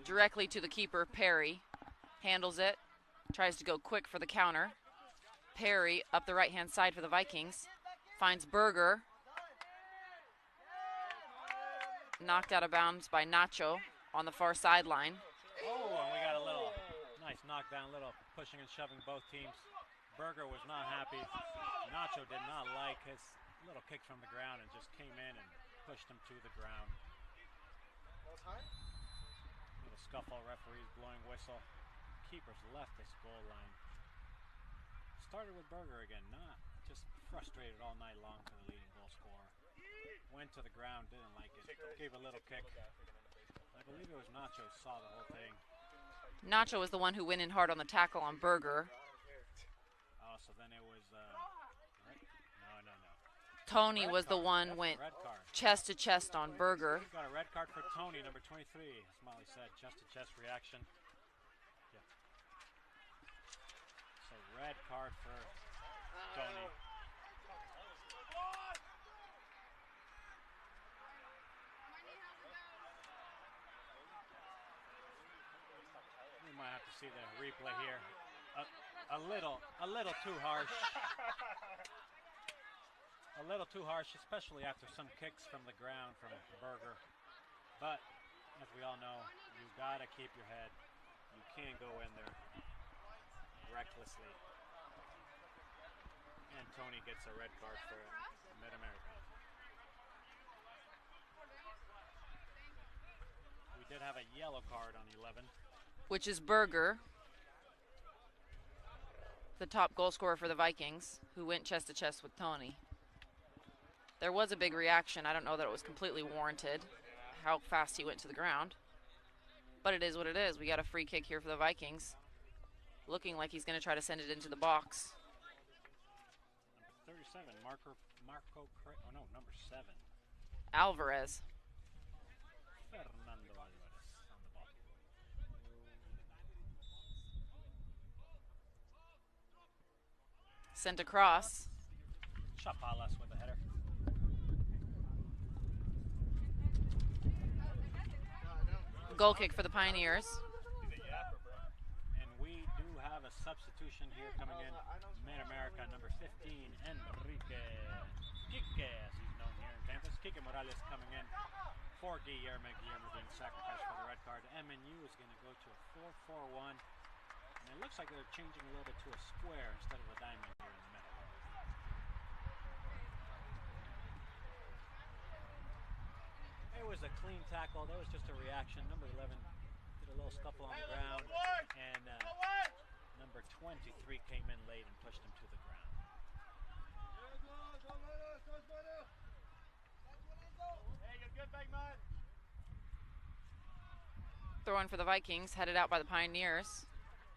Directly to the keeper, Perry. Handles it. Tries to go quick for the counter. Perry up the right-hand side for the Vikings. Finds Berger. Knocked out of bounds by Nacho on the far sideline. Oh, and we got a little nice knockdown, little pushing and shoving both teams. Berger was not happy. Nacho did not like his little kick from the ground and just came in and pushed him to the ground. Little scuffle, referees blowing whistle. Keepers left this goal line. Started with Berger again, not just frustrated all night long for the leading goal scorer. Went to the ground, didn't like it, gave a little kick. I believe it was Nacho, saw the whole thing. Nacho was the one who went in hard on the tackle on Berger. Oh, so then it was, right? No. Tony Red was the card. one That's went a red card. chest to chest on Berger. Got a red card for Tony, number 23, as Molly said, chest to chest reaction. Yeah. So red card for Tony. We might have to see the replay here. A little too harsh. A little too harsh, especially after some kicks from the ground from Berger. But as we all know, you gotta keep your head. You can't go in there recklessly. And Tony gets a red card for Mid-America. We did have a yellow card on 11. Which is Berger, the top goal scorer for the Vikings, who went chest to chest with Tony. There was a big reaction. I don't know that it was completely warranted, how fast he went to the ground. But it is what it is. We got a free kick here for the Vikings. Looking like he's going to try to send it into the box. Number 37, number 7. Alvarez. Fernando Alvarez on the ball. Sent across. Chapalas with the header. Goal kick for the Pioneers. And we do have a substitution here coming in. Mid-America, number 15, Enrique Quique, as he's known here in campus. Quique Morales coming in for Guillermo. Guillermo being sacrificed for the red card. MNU is going to go to a 4-4-1. And it looks like they're changing a little bit to a square instead of a diamond here in the middle. It was a clean tackle. That was just a reaction. Number 11 did a little scuffle on the ground, and number 23 came in late and pushed him to the ground. Throw in for the Vikings, headed out by the Pioneers.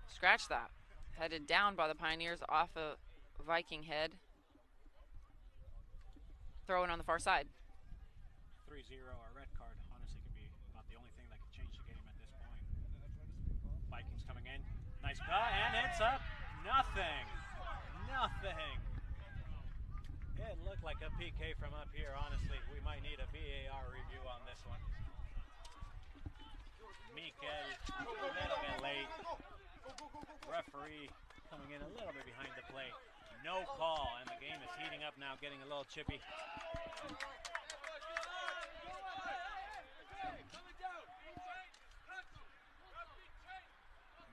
Scratch that. Headed down by the Pioneers off a Viking head. Throw in on the far side. 3-0, a red card honestly could be about the only thing that could change the game at this point. Vikings coming in. Nice cut, and it's up. Nothing. It looked like a PK from up here, honestly. We might need a VAR review on this one. Mikel, a little bit late. Referee coming in a little bit behind the play. No call, and the game is heating up now, getting a little chippy.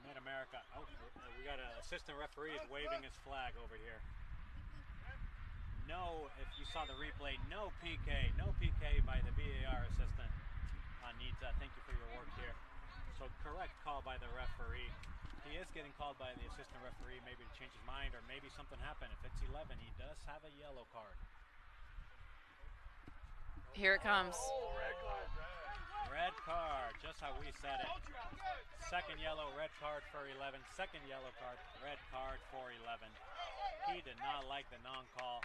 Mid-America. Oh, we got an assistant referee waving his flag over here. No, if you saw the replay, no PK by the VAR assistant. Anita, thank you for your work here. So correct call by the referee. He is getting called by the assistant referee, maybe to change his mind, or maybe something happened. If it's 11, he does have a yellow card. Here it comes. Red card, just how we said it. Second yellow, red card for 11. Second yellow card, red card for 11. He did not like the non-call.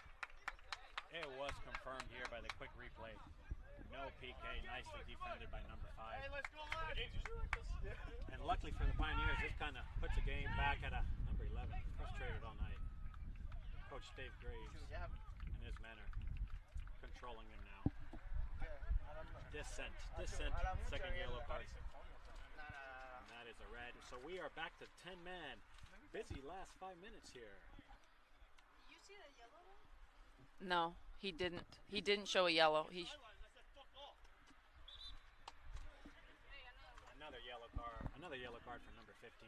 It was confirmed here by the quick replay. No PK, nicely defended by number 5. And luckily for the Pioneers, this kind of puts the game back at a number 11. Frustrated all night. Coach Dave Graves and his men are controlling him now. Dissent, second yellow card. And that is a red. So we are back to 10 men. Busy last 5 minutes here. You see the yellow one? No, he didn't. He didn't show a yellow. Another yellow card for number 15.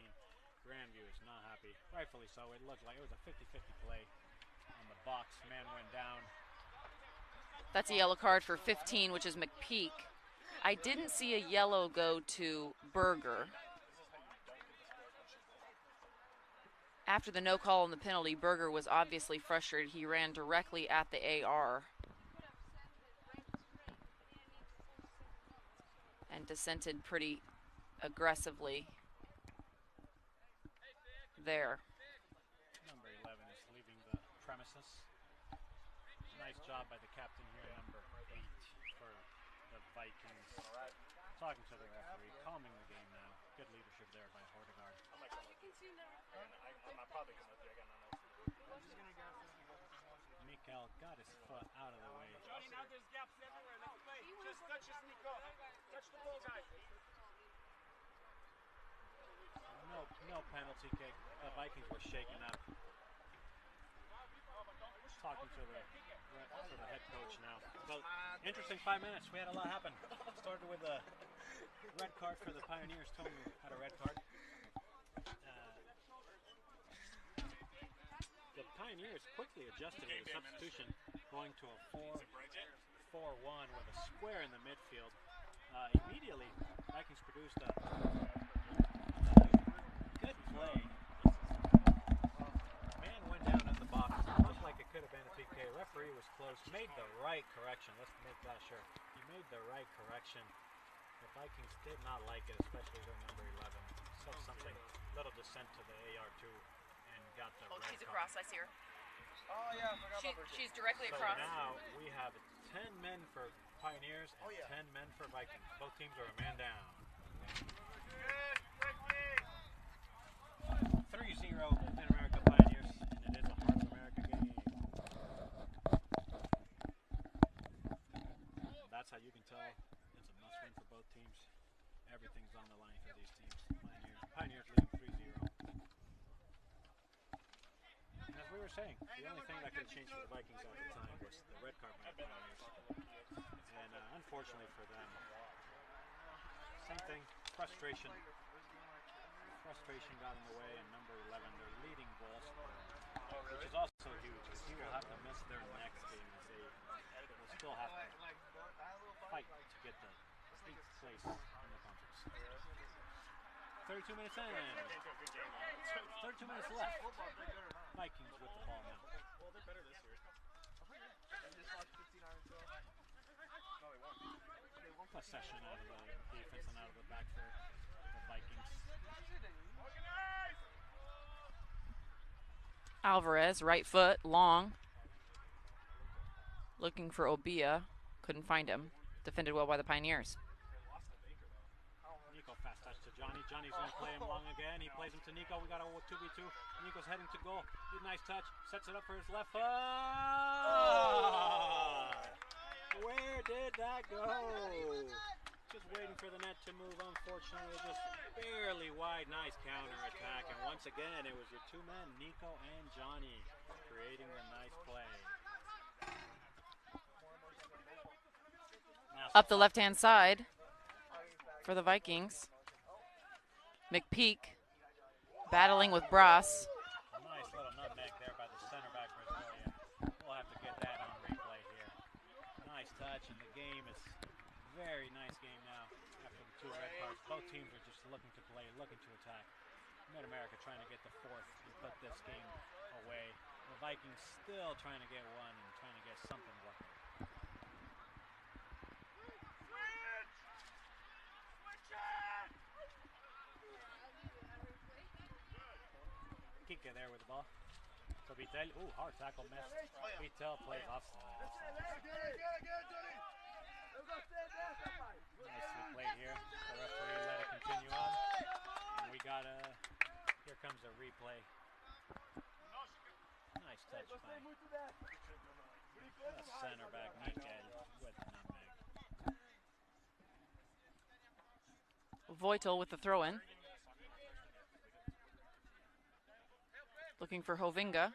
Grandview is not happy. Rightfully so. It looked like it was a 50-50 play on the box. Man went down. That's a yellow card for 15, which is McPeak. I didn't see a yellow go to Berger. After the no call on the penalty, Berger was obviously frustrated. He ran directly at the AR and dissented pretty aggressively there. Number 11 is leaving the premises. Nice job by the captain here, number 8 for the Vikings. Talking to the referee, calming the game now. Good leadership there by Hordegaard. I'm probably going to look again. Mikael got his foot out of the way. Johnny, now there's gaps everywhere. Let's play. Just touch his Nico. Touch the ball, guys. No penalty kick. The Vikings were shaken up. Talking to the head coach now. Well, interesting 5 minutes. We had a lot happen. Started with a red card for the Pioneers. Tony had a red card. The Pioneers quickly adjusted with a substitution, going to a 4-4-1 with a square in the midfield. Immediately, Vikings produced a good play. Man went down in the box. Looked like it could have been a PK. Referee was close. Made the right correction. Let's make that sure. He made the right correction. The Vikings did not like it, especially their number 11. So something, little descent to the AR2 and got the red She's card. across, I see her. Oh, yeah, I forgot about She's directly So across. now we have 10 men for Pioneers and 10 men for Vikings. Both teams are a man down. 3-0 in America Pioneers, and it is a Heart of America game. That's how you can tell it's a must-win for both teams. Everything's on the line for these teams. Pioneers leading 3-0. And as we were saying, the only thing that could have changed for the Vikings at the time was the red card by the Pioneers. And unfortunately for them, same thing, frustration. Frustration got in the way, and number 11, their leading goal scorer, which is also huge because he will have to miss their next game as they will still have to fight to get the 8th place in the conference. 32 minutes in. 32 minutes left. Vikings with the ball now. Well, they're better this year. They just lost 59-12. No, they won. Possession out of the defense and out of the back for the Vikings. Alvarez, right foot, long. Looking for Obia. Couldn't find him. Defended well by the Pioneers. Nico fast touch to Johnny. Johnny's going to play him long again. He plays him to Nico. We got a 2v2. Nico's heading to goal. Good, nice touch. Sets it up for his left foot. Where did that go? Just waiting for the net to move. Unfortunately, just barely wide. Nice counter attack. And once again, it was your two men, Nico and Johnny, creating the nice play. Now, Up the left-hand side for the Vikings. McPeak battling with Brass. nice little nutmeg there by the center back Brazilian. We'll have to get that on replay here. Nice touch, and the game is very nice game now after the 2 red cards. Both teams are just looking to play, looking to attack. Mid-America trying to get the 4th and put this game away. The Vikings still trying to get 1 and trying to get something working. Kika there with the ball. So Vitel, ooh, hard tackle miss. Vitel plays offside. Nicely played here. The referee let it continue on. And we got here comes a replay. Nice touch by the center back, Mikael, with the nutmeg. Voitel with the throw-in. Looking for Hovinga.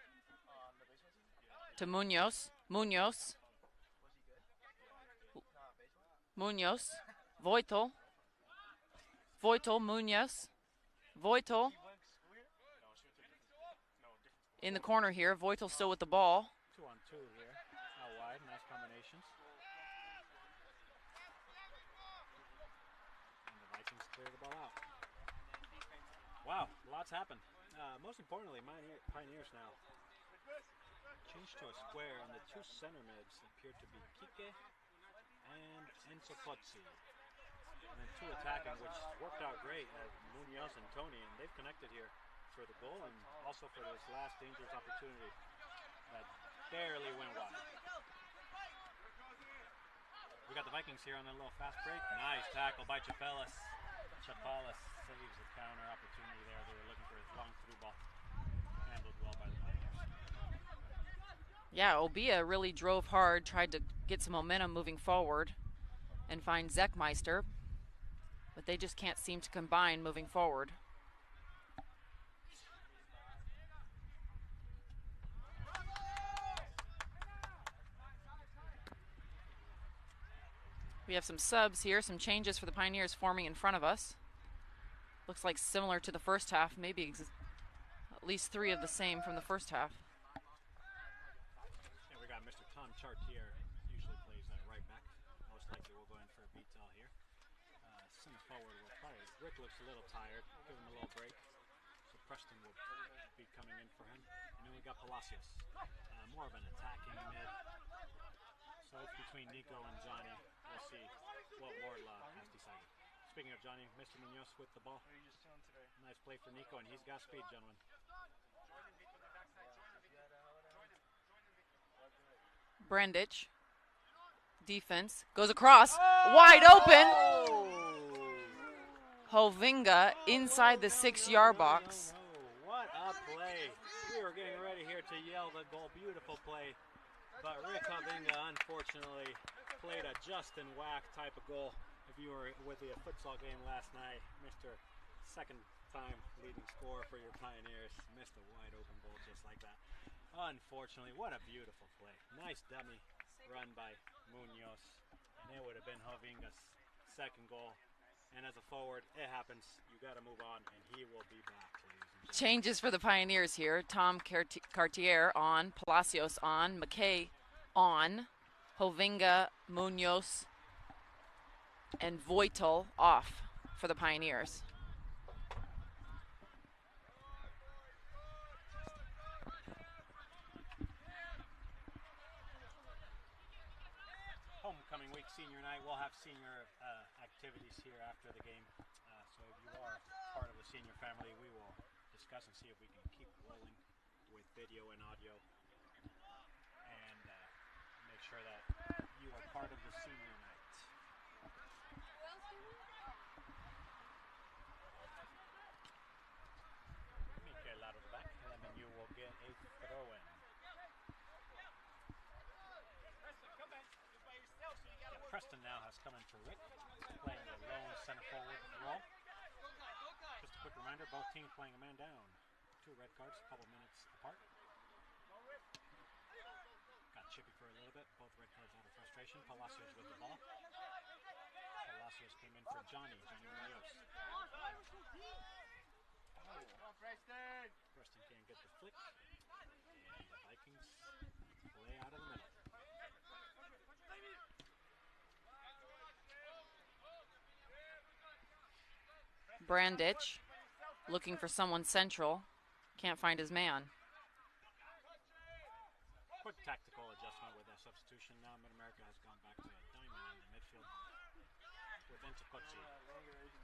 To Munoz. Munoz. Munoz. Voitel. Voitel, Munoz. Voitel. In the corner here. Voitel still with the ball. 2-on-2 here. Out wide. Nice combinations. And the Vikings clear the ball out. Wow, lots happened. Most importantly, Pioneers now changed to a square, and the two center mids appear to be Kike and Enzo Pozzi. And then two attacking, which worked out great, Munoz and Tony, and they've connected here for the goal and also for this last dangerous opportunity that barely went wide. We got the Vikings here on a little fast break. Nice tackle by Chapelas. Chapelas saves the counter opportunity there. They were looking for his long through ball. Handled well by the Pioneers. Yeah, Obia really drove hard, tried to get some momentum moving forward and find Zechmeister, but they just can't seem to combine moving forward. We have some subs here, some changes for the Pioneers forming in front of us. Looks like similar to the first half, maybe at least 3 of the same from the first half. Yeah, we got Mr. Tom Chartier, usually plays right back. Most likely we'll go in for a Vital here. Center forward will probably, Rick looks a little tired, give him a little break. So Preston will be coming in for him. And then we got Palacios, more of an attacking mid. So it's between Nico and Johnny. We'll see what Wardlaw has decided. Speaking of Johnny, Mr. Munoz with the ball. What are you just doing today? Nice play for Nico, and he's got speed, gentlemen. Brandich, defense, goes across, wide open. Hovinga inside the 6-yard box. What a play. We were getting ready here to yell the goal. Beautiful play. But Rick Hovinga, unfortunately, played a Justin Whack type of goal. If you were with the futsal game last night, Mr. Second time leading scorer for your Pioneers missed a wide open goal just like that. Unfortunately, what a beautiful play. Nice dummy run by Munoz, and it would have been Hovinga's second goal. And as a forward, it happens. You got to move on, and he will be back, ladies and gentlemen. Changes for the Pioneers here. Tom Cartier on, Palacios on, McKay on, Hovinga, Munoz, and Voitel off for the Pioneers. Homecoming week, senior night. We'll have senior activities here after the game. So if you are part of the senior family, we will discuss and see if we can keep rolling with video and audio and make sure that you are part of the senior night. Mikel out of the back, and then you will get a throw-in. Preston now has come in for Rick, playing the lone center forward role. Just a quick reminder, both teams playing a man down. 2 red cards, a couple minutes apart. Got chippy for a little bit, both red cards out of frustration. Palacios with the ball. Palacios came in for Johnny Munoz. Preston can't get the flick, and the Vikings play out of the middle. Brandich looking for someone central. Can't find his man. Quick tactical adjustment with that substitution. Now Mid-America has gone back to a diamond in the midfield with Enzo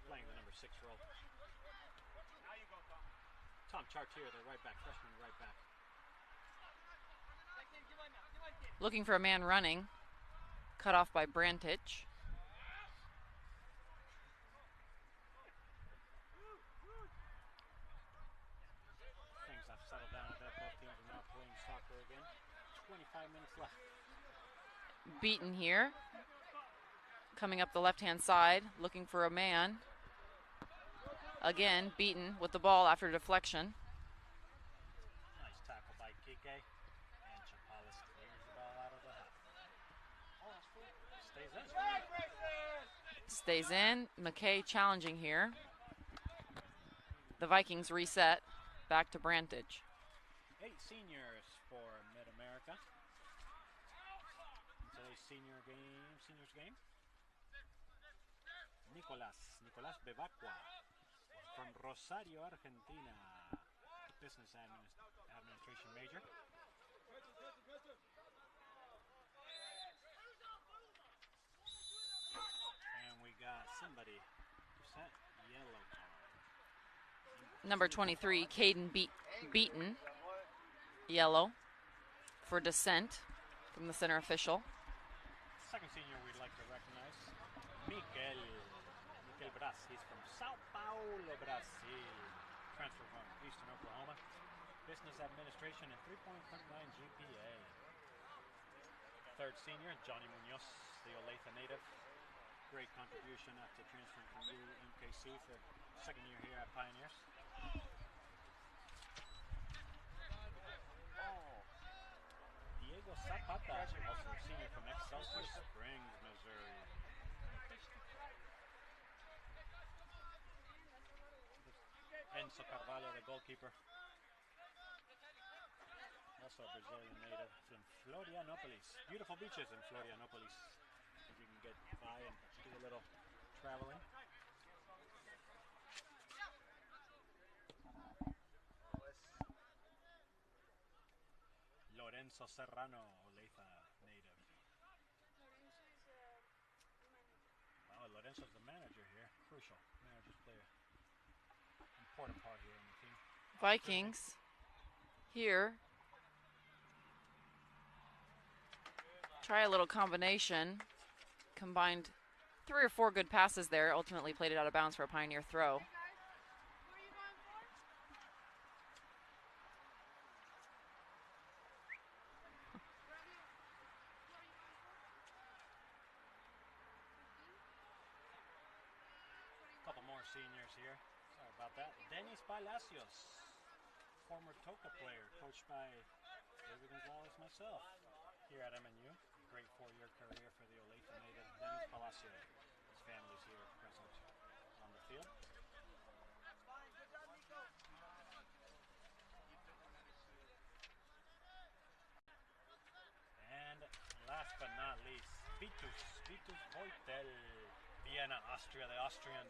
playing the number 6 role. Tom Chartier, the right back, freshman right back. Looking for a man running. Cut off by Brandich. Settle down a bit. Both teams are now playing soccer again. 25 minutes left. Beaton here. Coming up the left-hand side, looking for a man. Again, Beaton with the ball after deflection. Nice tackle by Kike. And Chapalas clears the ball out of the half. Stays in. Stays in. McKay challenging here. The Vikings reset. Back to Brandich. 8 seniors for Mid-America. today's seniors game. Nicolás Bebacqua from Rosario, Argentina, business administration major. And we got somebody percent yellow card. Number 23, Caden Beaton, yellow for dissent from the center official. Second senior we'd like to recognize, Miguel Braz. He's from Sao Paulo, Brazil. Transfer from Eastern Oklahoma. Business administration and 3.39 GPA. Third senior, Johnny Munoz, the Olathe native. Great contribution after transferring from UMKC for second year here at Pioneers. Diego Zapata, also a senior from Excelsior Springs, Missouri. Enzo Carvalho, the goalkeeper. Also a Brazilian native from Florianopolis. Beautiful beaches in Florianopolis. If you can get by and do a little traveling. Lorenzo Serrano, Olathe native. Wow, Lorenzo's the manager here. Crucial. Managers play an important part here in the team. Vikings here. Try a little combination. Combined 3 or 4 good passes there. Ultimately played it out of bounds for a Pioneer throw. Couple more seniors here. Sorry about that. Denis Palacios, former Toca player, coached by David Gonzalez myself here at MNU. Great 4-year career for the Olathe native, Denis Palacios. His family's here present on the field. And last but not least, Vitus Voitel, Vienna, Austria, the Austrian.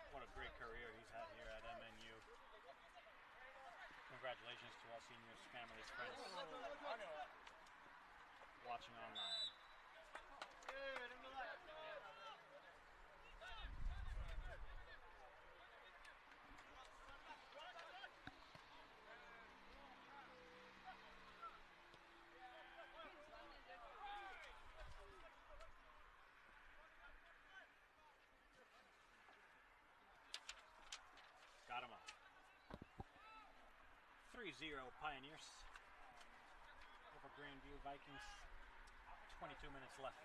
What a great career he's had here at MNU. Congratulations to all seniors, families, friends watching online. Got him up. 3-0 Pioneers over Grandview Vikings. 22 minutes left.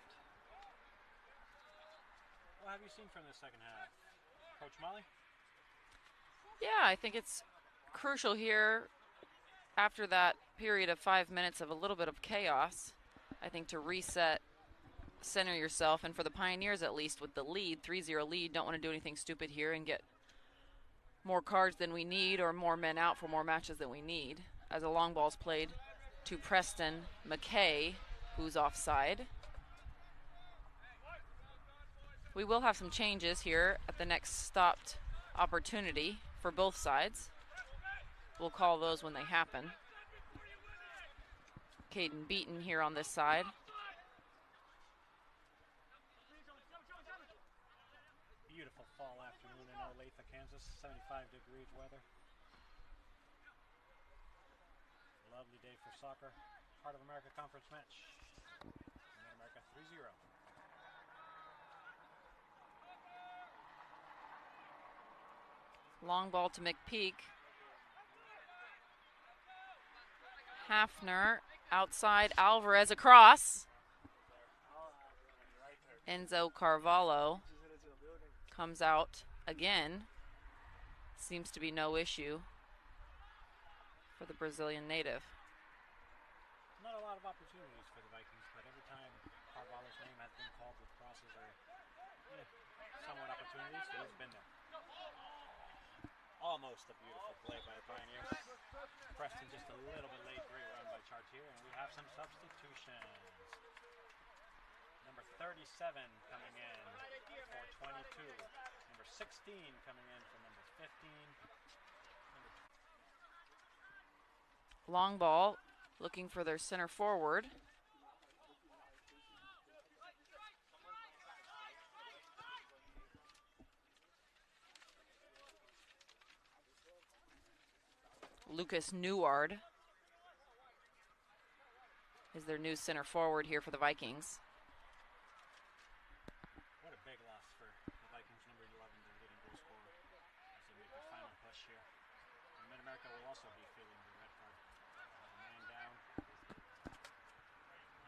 What have you seen from the second half, Coach Molly? Yeah, I think it's crucial here after that period of 5 minutes of a little bit of chaos, I think, to reset, center yourself, and for the Pioneers at least with the lead, 3-0 lead, don't want to do anything stupid here and get more cards than we need or more men out for more matches than we need. As a long ball's played to Preston McKay, who's offside. We will have some changes here at the next stopped opportunity for both sides. We'll call those when they happen. Caden Beaton here on this side. Beautiful fall afternoon in Olathe, Kansas. 75-degree weather. Lovely day for soccer. Heart of America Conference match. America 3-0. Long ball to McPeak. Hafner outside, Alvarez across. Enzo Carvalho comes out again. Seems to be no issue for the Brazilian native. Not a lot of opportunities for the Vikings, but every time Carvalho's name has been called with crosses or somewhat opportunities, he's been there. Almost a beautiful play by the Pioneers. Preston just a little bit late. Great run by Chartier, and we have some substitutions. 37 coming in for 22. Number 16 coming in for number 15. Long ball, looking for their center forward. Lucas Neward is their new center forward here for the Vikings. What a big loss for the Vikings, number 11, their leading goal scorer, as they make the final push here. And Mid-America will also be feeling the red card. Man down.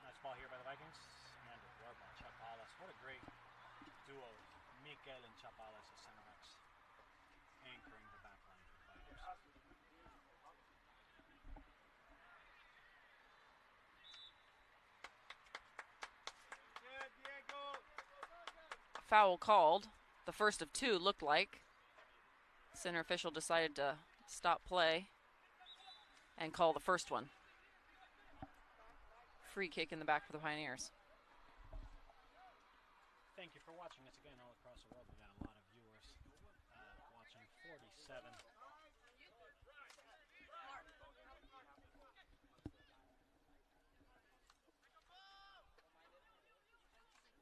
Nice ball here by the Vikings. And the throw by Chapalas. What a great duo. Miguel and Chapalas as center backs, anchoring the back line for the Vikings. Foul called, the first of two looked like. Center official decided to stop play and call the first one. Free kick in the back for the Pioneers. Thank you for watching us again all across the world. We got a lot of viewers watching. 47.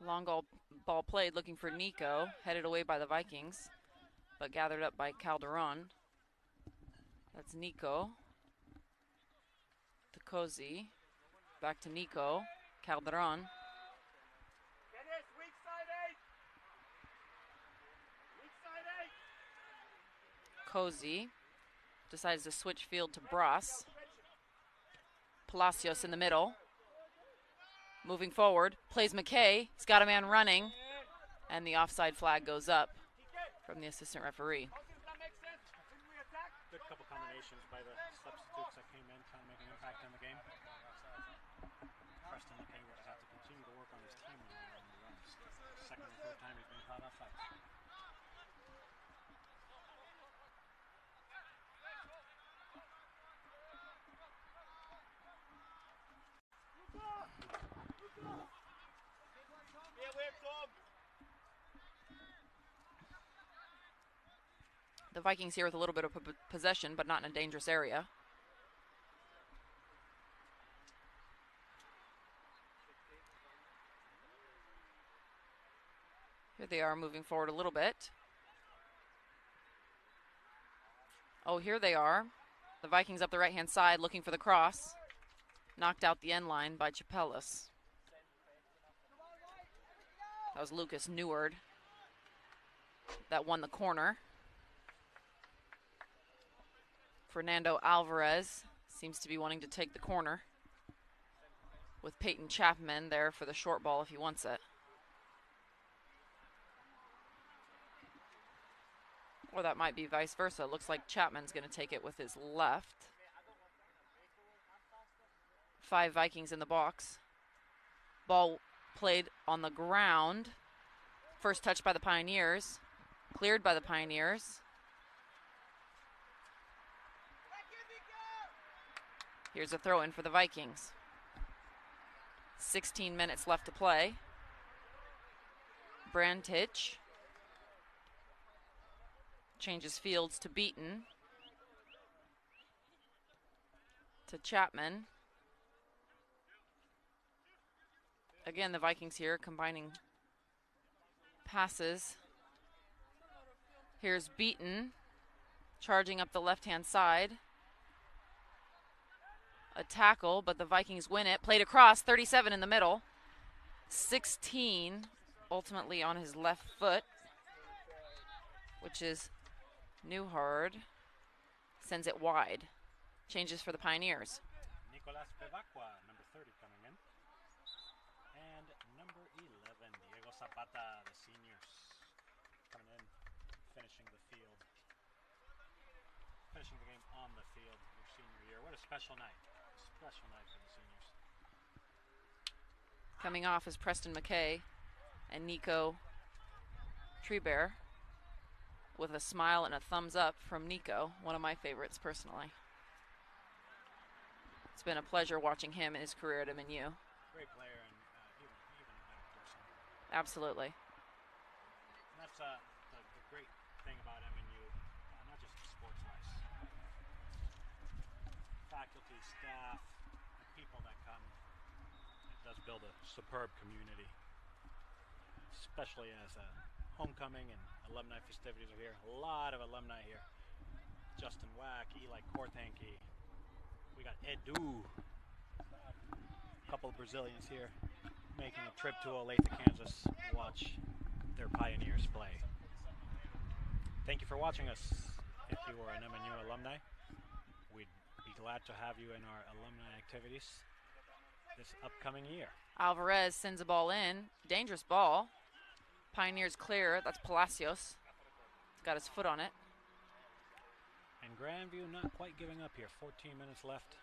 Long ball played, looking for Nico, headed away by the Vikings, but gathered up by Calderon. That's Nico. To Cozy. Back to Nico. Calderon. Cozy decides to switch field to Bras. Palacios in the middle. Moving forward, plays McKay. He's got a man running, and the offside flag goes up from the assistant referee. Good couple combinations by the substitutes that came in, trying to make an impact in the game. Preston McKay will just have to continue to work on his timing on the runs. Second and third time he's been caught offside. The Vikings here with a little bit of possession, but not in a dangerous area. Here they are moving forward a little bit. Oh, here they are. The Vikings up the right-hand side looking for the cross. Knocked out the end line by Chapelas. That was Lucas Neward that won the corner. Fernando Alvarez seems to be wanting to take the corner, with Peyton Chapman there for the short ball if he wants it. Or that might be vice versa. Looks like Chapman's going to take it with his left. 5 Vikings in the box. Ball played on the ground. First touch by the Pioneers. Cleared by the Pioneers. Here's a throw-in for the Vikings. 16 minutes left to play. Brantich changes fields to Beaton. To Chapman. Again, the Vikings here combining passes. Here's Beaton charging up the left-hand side. A tackle, but the Vikings win it. Played across, 37 in the middle. 16 ultimately on his left foot, which is Newhard. Sends it wide. Changes for the Pioneers. Nicolas Bevacqua, number 30, coming in. And number 11, Diego Zapata, the seniors, coming in, finishing the field. Finishing the game on the field your senior year. What a special night. Special night for the seniors. Coming off is Preston McKay and Nico Treebear with a smile and a thumbs up from Nico, one of my favorites personally. It's been a pleasure watching him in his career at MNU. Great player and even a better person. Absolutely. And that's the great thing about MNU, not just the sports wise. Faculty, staff, the people that come, it does build a superb community. Especially as homecoming and alumni festivities are here. A lot of alumni here. Justin Wack, Eli Korthanke. We got Edu. A couple of Brazilians here making a trip to Olathe, Kansas to watch their Pioneers play. Thank you for watching us. If you were an MNU alumni, we'd be glad to have you in our alumni activities this upcoming year. Alvarez sends a ball in. Dangerous ball. Pioneers clear. That's Palacios. He's got his foot on it. And Grandview not quite giving up here. 14 minutes left.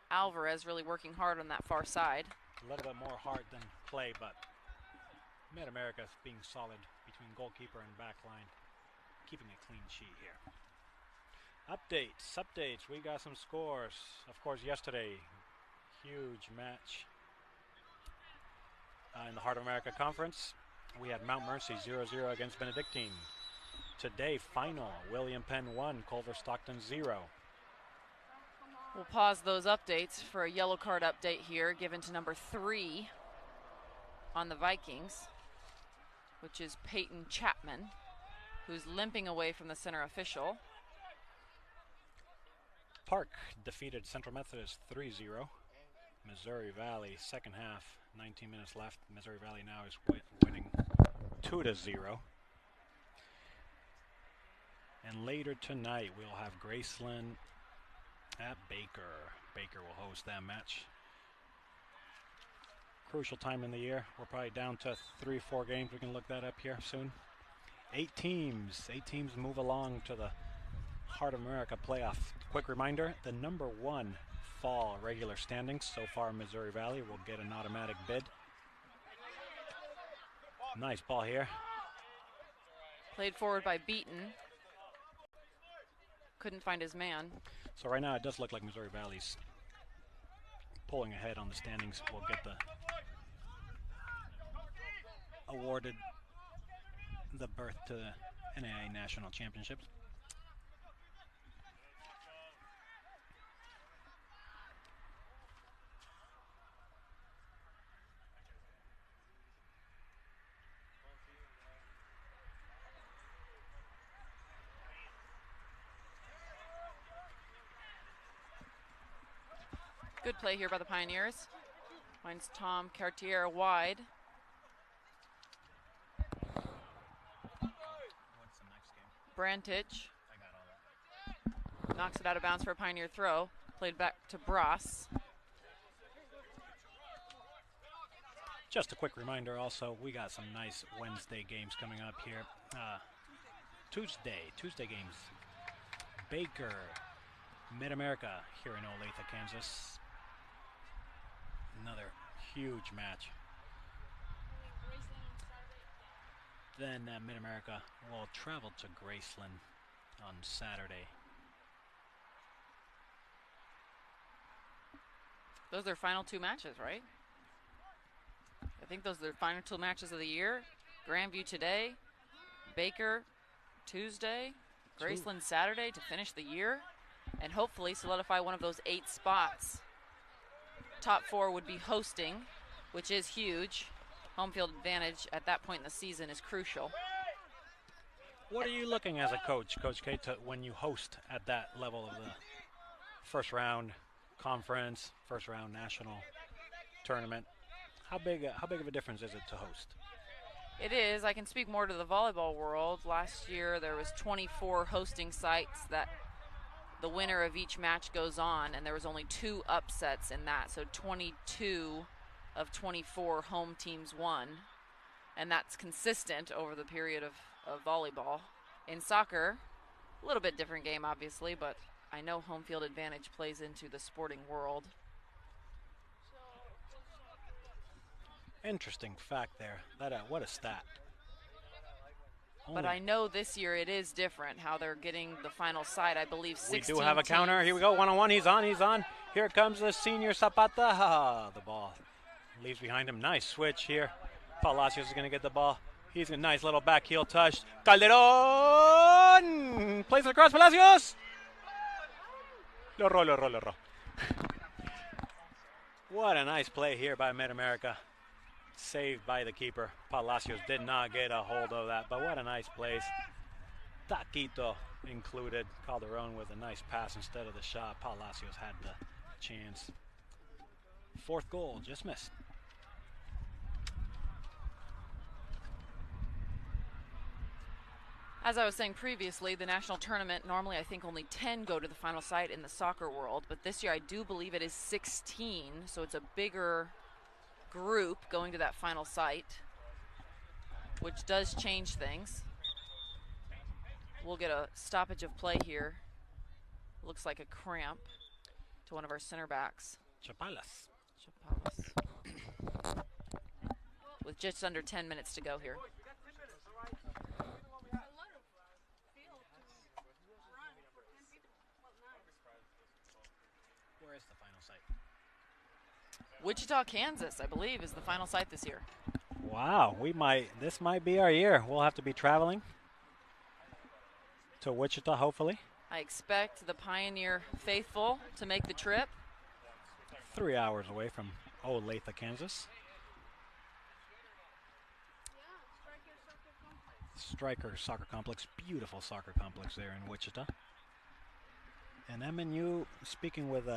Alvarez really working hard on that far side. A little bit more heart than play, but Mid-America being solid between goalkeeper and back line, keeping a clean sheet here. Updates. We got some scores. Of course, yesterday, huge match in the Heart of America Conference. We had Mount Mercy 0-0 against Benedictine. Today, final, William Penn 1, Culver Stockton 0. We'll pause those updates for a yellow card update here given to number 3 on the Vikings, which is Peyton Chapman, who's limping away from the center official. Park defeated Central Methodist 3-0. Missouri Valley, second half, 19 minutes left. Missouri Valley now is winning 2-0. And later tonight, we'll have Graceland at Baker. Baker will host that match. Crucial time in the year. We're probably down to 3-4 games. We can look that up here soon. 8 teams move along to the Heart of America playoff. Quick reminder, the number 1 fall regular standings. So far, Missouri Valley will get an automatic bid. Nice ball here. Played forward by Beaton. Couldn't find his man. So right now it does look like Missouri Valley's pulling ahead on the standings. We'll get awarded the berth to the NAIA National Championships. Good play here by the Pioneers. Finds Tom Cartier wide. What's the next game? Brantich I got all that. knocks it out of bounds for a Pioneer throw. Played back to Bross. Just a quick reminder also, we got some nice Wednesday games coming up here. Tuesday games. Baker, Mid-America here in Olathe, Kansas. Another huge match. Then Mid-America will travel to Graceland on Saturday. Those are their final 2 matches, right? I think those are their final 2 matches of the year. Grandview today, Baker Tuesday, Graceland Saturday to finish the year, and hopefully solidify one of those 8 spots. Top 4 would be hosting, which is huge. Home field advantage at that point in the season is crucial. What are you looking as a coach, Coach K, when you host at that level of the first round conference, first round national tournament? How big of a difference is it to host? It is. I can speak more to the volleyball world. Last year there was 24 hosting sites that the winner of each match goes on, and there was only 2 upsets in that, so 22 of 24 home teams won, and that's consistent over the period of volleyball. In soccer, a little bit different game obviously, but I know home field advantage plays into the sporting world. Interesting fact there. What a stat. But I know this year it is different how they're getting the final side. I believe 16 We do have a counter. Here we go. One-on-one. He's on. He's on. Here comes the senior Zapata. The ball leaves behind him. Nice switch here. Palacios is going to get the ball. He's a nice little back heel touch. Calderon plays it across. Palacios. Lo ro. What a nice play here by Mid-America. Saved by the keeper. Palacios did not get a hold of that, but what a nice place. Taquito included. Calderon with a nice pass instead of the shot. Palacios had the chance. Fourth goal, just missed. As I was saying previously, the national tournament, normally I think only 10 go to the final site in the soccer world, but this year I do believe it is 16, so it's a bigger group going to that final site, which does change things. We'll get a stoppage of play here. Looks like a cramp to one of our center backs. Chapalas. With just under 10 minutes to go here. Where is the final site? Wichita, Kansas, I believe, is the final site this year. Wow, this might be our year. We'll have to be traveling to Wichita, hopefully. I expect the Pioneer faithful to make the trip. 3 hours away from Olathe, Kansas. Stryker Soccer Complex, beautiful soccer complex there in Wichita. And MNU, speaking with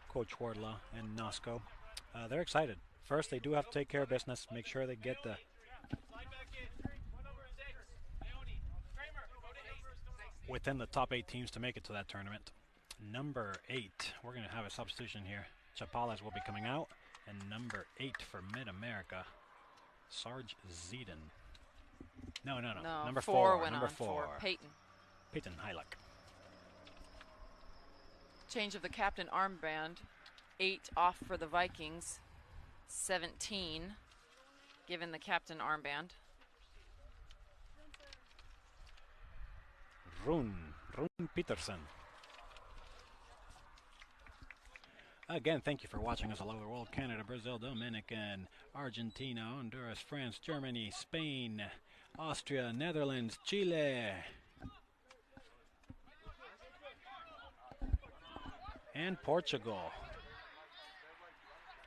Coach Wardlaw and Nosco, they're excited. First, they do have to take care of business, make sure they get the within the top 8 teams to make it to that tournament. Number 8, we're going to have a substitution here. Chapalas will be coming out, and number 8 for Mid-America, Sarge Zeden. No. Number 4 went number on 4. for Peyton. Peyton Hyluck. Change of the captain armband. 8 off for the Vikings. 17 given the captain armband. Rune Peterson. Again, thank you for watching us all over the world. Canada, Brazil, Dominican, Argentina, Honduras, France, Germany, Spain, Austria, Netherlands, Chile, and Portugal.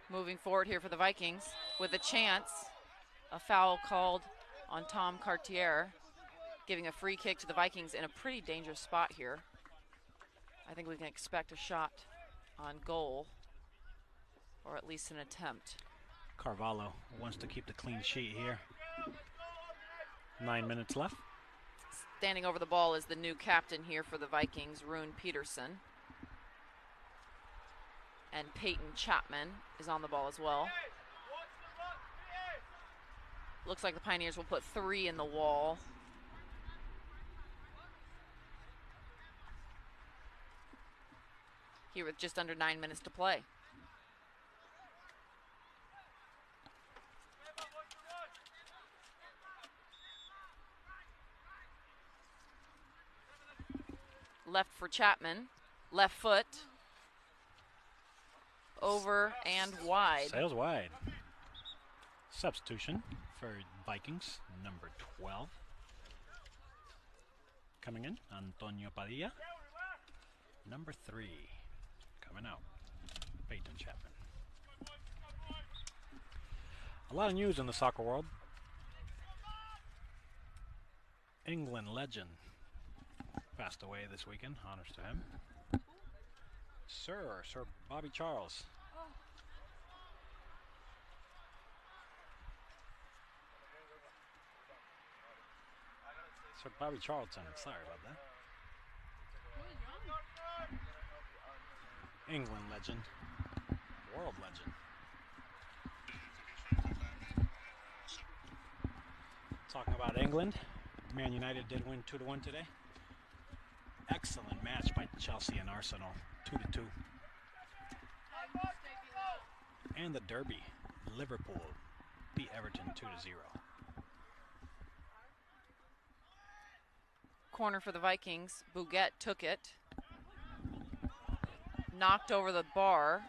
Moving forward here for the Vikings with a chance. A foul called on Tom Cartier, giving a free kick to the Vikings in a pretty dangerous spot here. I think we can expect a shot on goal, or at least an attempt. Carvalho wants to keep the clean sheet here. 9 minutes left. Standing over the ball is the new captain here for the Vikings, Rune Peterson. And Peyton Chapman is on the ball as well. Looks like the Pioneers will put 3 in the wall. Here with just under 9 minutes to play. Left for Chapman, left foot, over and wide. Sails wide. Substitution for Vikings, number 12. Coming in, Antonio Padilla. Number 3. Coming out, Peyton Chapman. A lot of news in the soccer world. England legend passed away this weekend. Honors to him. Sir Bobby Charles. Sir Bobby Charlton. Sorry about that. England legend. World legend. Talking about England, Man United did win 2-1 today. Excellent match by Chelsea and Arsenal, 2-2. And the Derby, Liverpool beat Everton 2-0. corner for the Vikings. Bouguet took it. Knocked over the bar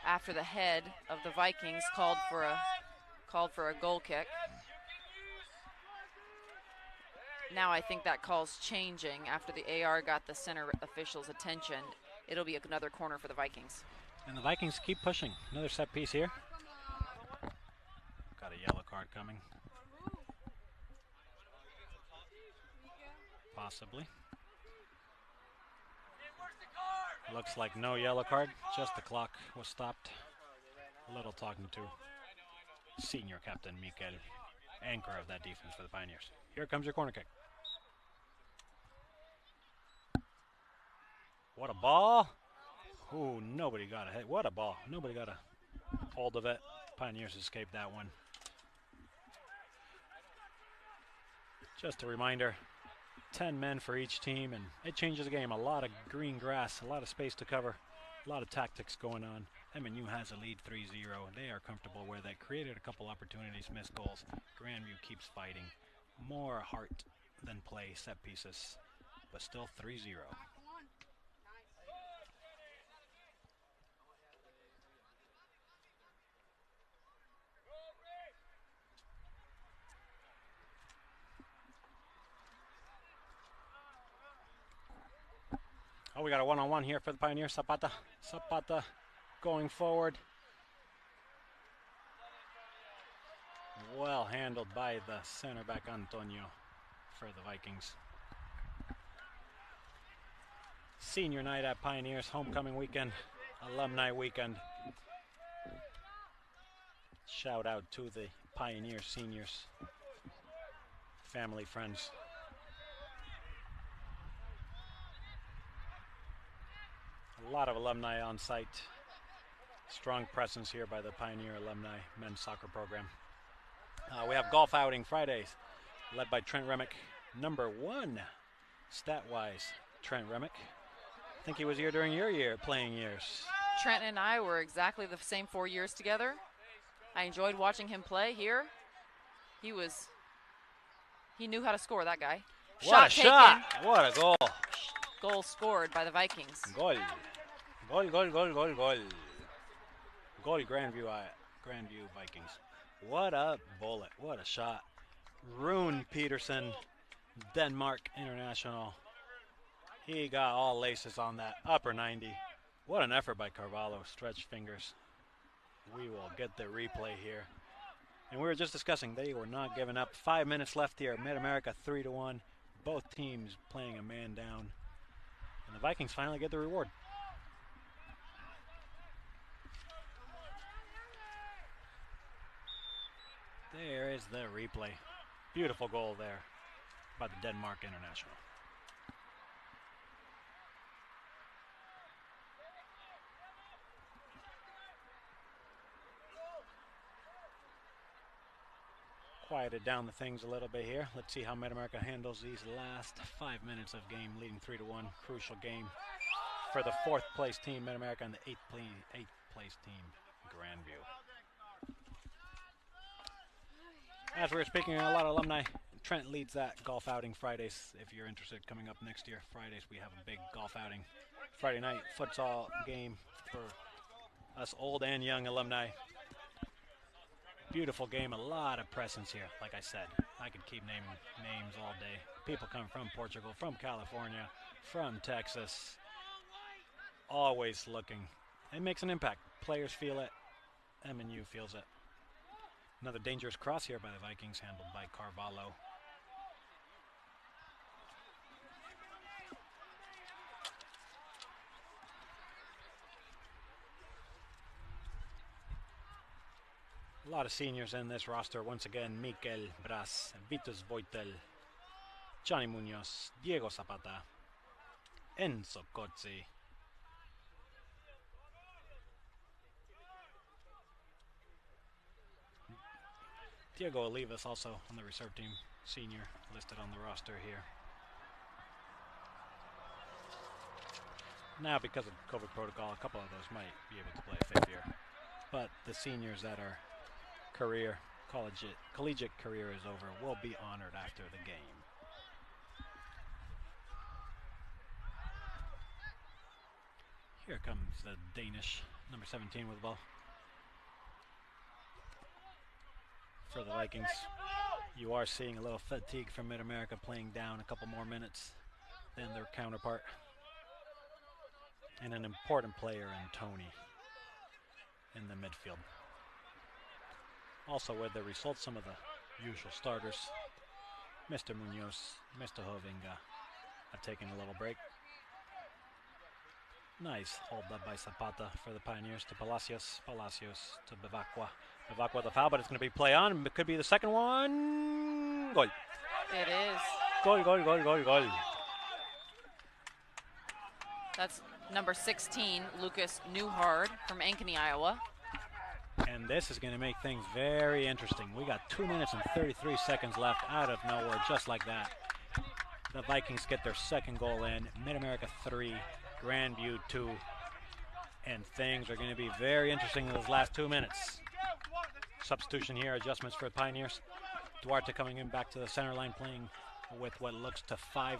after the head of the Vikings called for a goal kick. Now I think that call's changing after the AR got the center official's attention. It'll be another corner for the Vikings. And the Vikings keep pushing. Another set piece here. Got a yellow card coming. Possibly. Looks like no yellow card, just the clock was stopped. A little talking to senior captain Mikel, anchor of that defense for the Pioneers. Here comes your corner kick. What a ball. Ooh, nobody got a hit. What a ball. Nobody got a hold of it. Pioneers escaped that one. Just a reminder, 10 men for each team, and it changes the game. A lot of green grass, a lot of space to cover, a lot of tactics going on. MNU has a lead 3-0. They are comfortable where they created a couple opportunities, missed goals. Grandview keeps fighting. More heart than play, set pieces, but still 3-0. Oh, we got a one-on-one here for the Pioneers. Zapata going forward. Well handled by the center back Antonio for the Vikings. Senior night at Pioneers, homecoming weekend, alumni weekend. Shout out to the Pioneer seniors, family, friends. A lot of alumni on site. Strong presence here by the Pioneer Alumni men's soccer program. We have golf outing Fridays, led by Trent Remick, number 1 stat-wise. Trent Remick. I think he was here during your playing years. Trent and I were exactly the same 4 years together. I enjoyed watching him play here. He knew how to score, that guy. What a shot! What a goal! Goal scored by the Vikings. Goal. Goal, goal, goal, goal, goal. Goal, Grandview Vikings. What a bullet. What a shot. Rune Peterson, Denmark international. He got all laces on that upper 90. What an effort by Carvalho. Stretched fingers. We will get the replay here. And we were just discussing, they were not giving up. 5 minutes left here. Mid-America 3-1. Both teams playing a man down. And the Vikings finally get the reward. There is the replay. Beautiful goal there by the Denmark international. Quieted down the things a little bit here. Let's see how Mid-America handles these last 5 minutes of game, leading 3-1. Crucial game for the 4th place team, Mid-America, and the 8th place team, Grandview. As we were speaking, a lot of alumni. Trent leads that golf outing Fridays. If you're interested, coming up next year, Fridays, we have a big golf outing. Friday night futsal game for us old and young alumni. Beautiful game, a lot of presence here. Like I said, I could keep naming names all day. People come from Portugal, from California, from Texas. Always looking. It makes an impact. Players feel it. MNU feels it. Another dangerous cross here by the Vikings, handled by Carvalho. A lot of seniors in this roster. Once again, Mikel Bras, Vitus Voitel, Johnny Munoz, Diego Zapata, Enzo Cozzi. Diego Olivas also on the reserve team, senior, listed on the roster here. Now, because of COVID protocol, a couple of those might be able to play a 5th year. But the seniors that are collegiate career is over will be honored after the game. Here comes the Danish, number 17 with the ball. For the Vikings, you are seeing a little fatigue from Mid-America, playing down a couple more minutes than their counterpart. And an important player in Tony in the midfield. Also with the results, some of the usual starters, Mr. Munoz, Mr. Hovinga, have taken a little break. Nice hold up by Zapata for the Pioneers to Palacios. Palacios to Bevacqua. Bevacqua with the foul, but it's going to be play on. It could be the second one. Goal. It is. Goal, goal, goal, goal, goal. That's number 16, Lucas Newhard from Ankeny, Iowa. And this is going to make things very interesting. We got 2 minutes and 33 seconds left out of nowhere, just like that. The Vikings get their second goal in. Mid-America 3, Grandview 2. And things are going to be very interesting in those last 2 minutes. Substitution here, adjustments for the Pioneers. Duarte coming in back to the center line, playing with what looks to five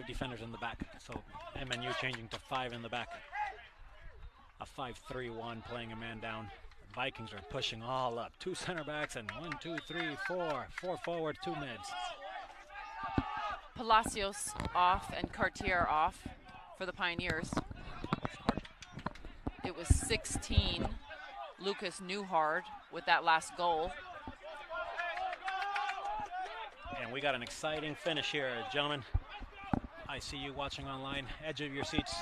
defenders in the back. So MNU changing to 5 in the back. A 5-3-1, playing a man down. Vikings are pushing all up. 2 center backs and 1, 2, 3, 4. 4 forward, 2 mids. Palacios off and Cartier off for the Pioneers. It was 16, Lucas Newhard with that last goal. And we got an exciting finish here, gentlemen. I see you watching online, edge of your seats.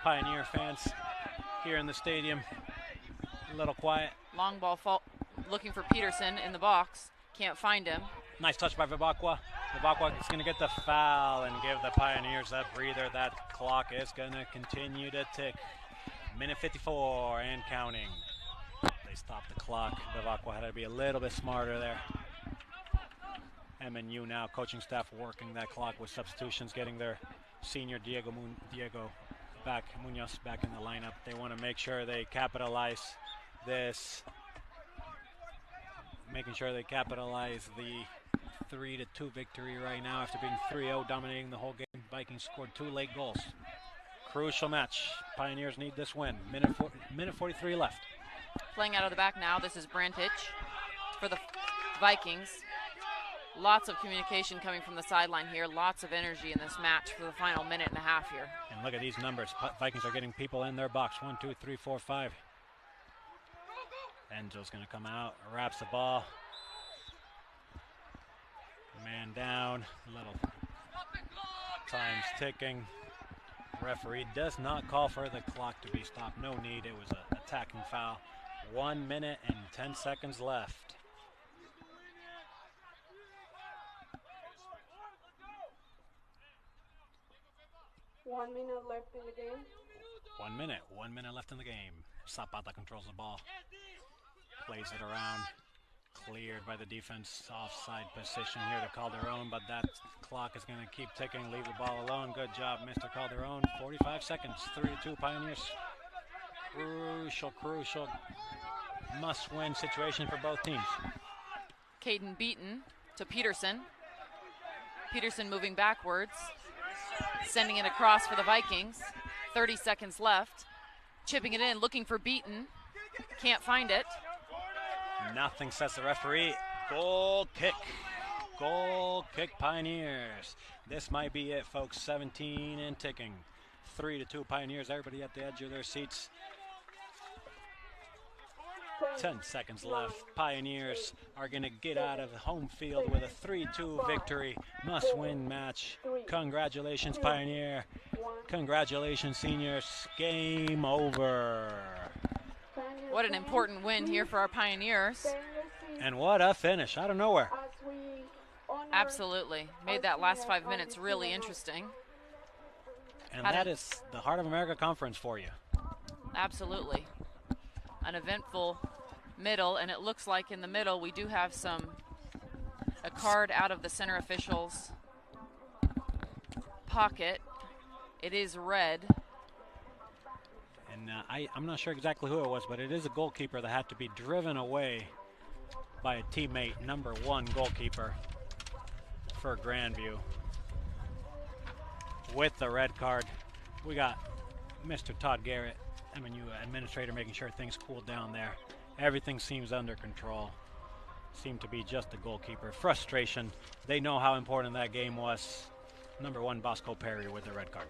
Pioneer fans here in the stadium, a little quiet. Long ball looking for Peterson in the box, can't find him. Nice touch by Vivacqua. Vivacqua is going to get the foul and give the Pioneers that breather. That clock is going to continue to tick. Minute 54 and counting. They stopped the clock. Vivacqua had to be a little bit smarter there. MNU now, coaching staff working that clock with substitutions, getting their senior Munoz back in the lineup. They want to make sure they capitalize this. Making sure they capitalize the 3-2 victory right now after being 3-0, dominating the whole game. Vikings scored 2 late goals. Crucial match. Pioneers need this win. Minute 43 left. Playing out of the back now, this is Brantich for the Vikings. Lots of communication coming from the sideline here. Lots of energy in this match for the final minute and a half here. And look at these numbers. Vikings are getting people in their box. 1, 2, 3, 4, 5. Enzo's going to come out, wraps the ball. Man down, little time's ticking. Referee does not call for the clock to be stopped. No need, it was an attacking foul. 1 minute and 10 seconds left. One minute left in the game. 1 minute left in the game. Zapata controls the ball. Plays it around. Cleared by the defense. Offside position here to Calderon, but that clock is going to keep ticking. Leave the ball alone. Good job, Mr. Calderon. 45 seconds. 3-2 Pioneers. Crucial must-win situation for both teams. Caden Beaton to Peterson. Peterson moving backwards. Sending it across for the Vikings. 30 seconds left. Chipping it in, looking for Beaton. Can't find it. Nothing, says the referee. Goal kick. Goal kick, Pioneers. This might be it, folks. 17 and ticking. 3-2 Pioneers. Everybody at the edge of their seats. 10 seconds left. Pioneers are going to get out of the home field with a 3-2 victory. Must-win match. Congratulations, Pioneer. Congratulations, seniors. Game over. What an important win here for our Pioneers. And what a finish out of nowhere. Absolutely. Made that last 5 minutes really interesting. And that is the Heart of America Conference for you. Absolutely. An eventful middle, and it looks like in the middle we do have a card out of the center official's pocket. It is red. And I'm not sure exactly who it was, but it is a goalkeeper that had to be driven away by a teammate, number 1 goalkeeper for Grandview. With the red card, we got Mr. Todd Garrett, MNU administrator, making sure things cool down there. Everything seems under control. Seemed to be just the goalkeeper. Frustration. They know how important that game was. Number 1, Bosco Perry with the red card.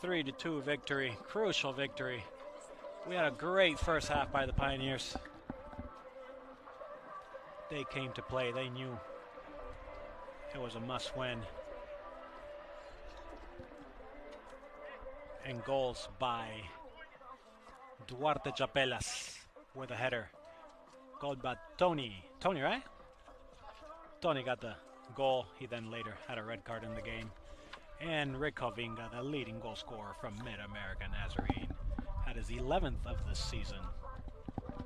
A 3-2 victory, crucial victory. We had a great first half by the Pioneers. They came to play. They knew it was a must-win. And goals by Duarte Chapelas with a header. Goal by Tony. Tony, right? Tony got the goal. He then later had a red card in the game. And Rick Hovinga, the leading goal scorer from Mid-America Nazarene, had his 11th of the season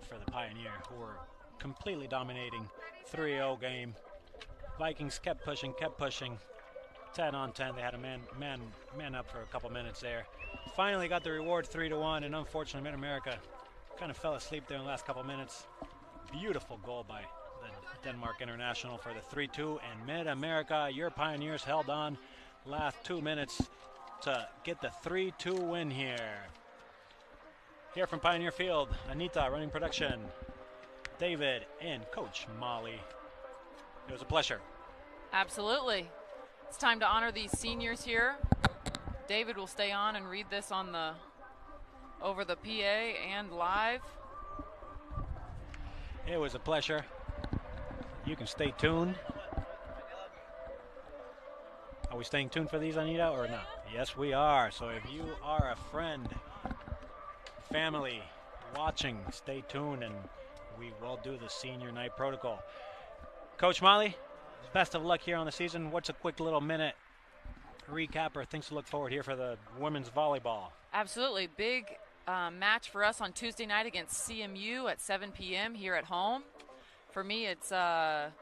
for the Pioneer, who were completely dominating. 3-0 game. Vikings kept pushing. 10 on 10. They had a man up for a couple minutes there. Finally got the reward 3-1, and unfortunately Mid-America kind of fell asleep there in the last couple minutes. Beautiful goal by the Denmark international for the 3-2, and Mid-America, your Pioneers held on last 2 minutes to get the 3-2 win here. Here from Pioneer Field, Anita running production, David and Coach Molly. It was a pleasure. Absolutely. It's time to honor these seniors here. David will stay on and read this on the over the PA and live. It was a pleasure. You can stay tuned. Are we staying tuned for these, Anita, or not? Yes, we are. So if you are a friend, family, watching, stay tuned, and we will do the senior night protocol. Coach Molly, best of luck here on the season. What's a quick little minute recap or things to look forward here for the women's volleyball? Absolutely. Big match for us on Tuesday night against CMU at 7 p.m. here at home. For me, it's a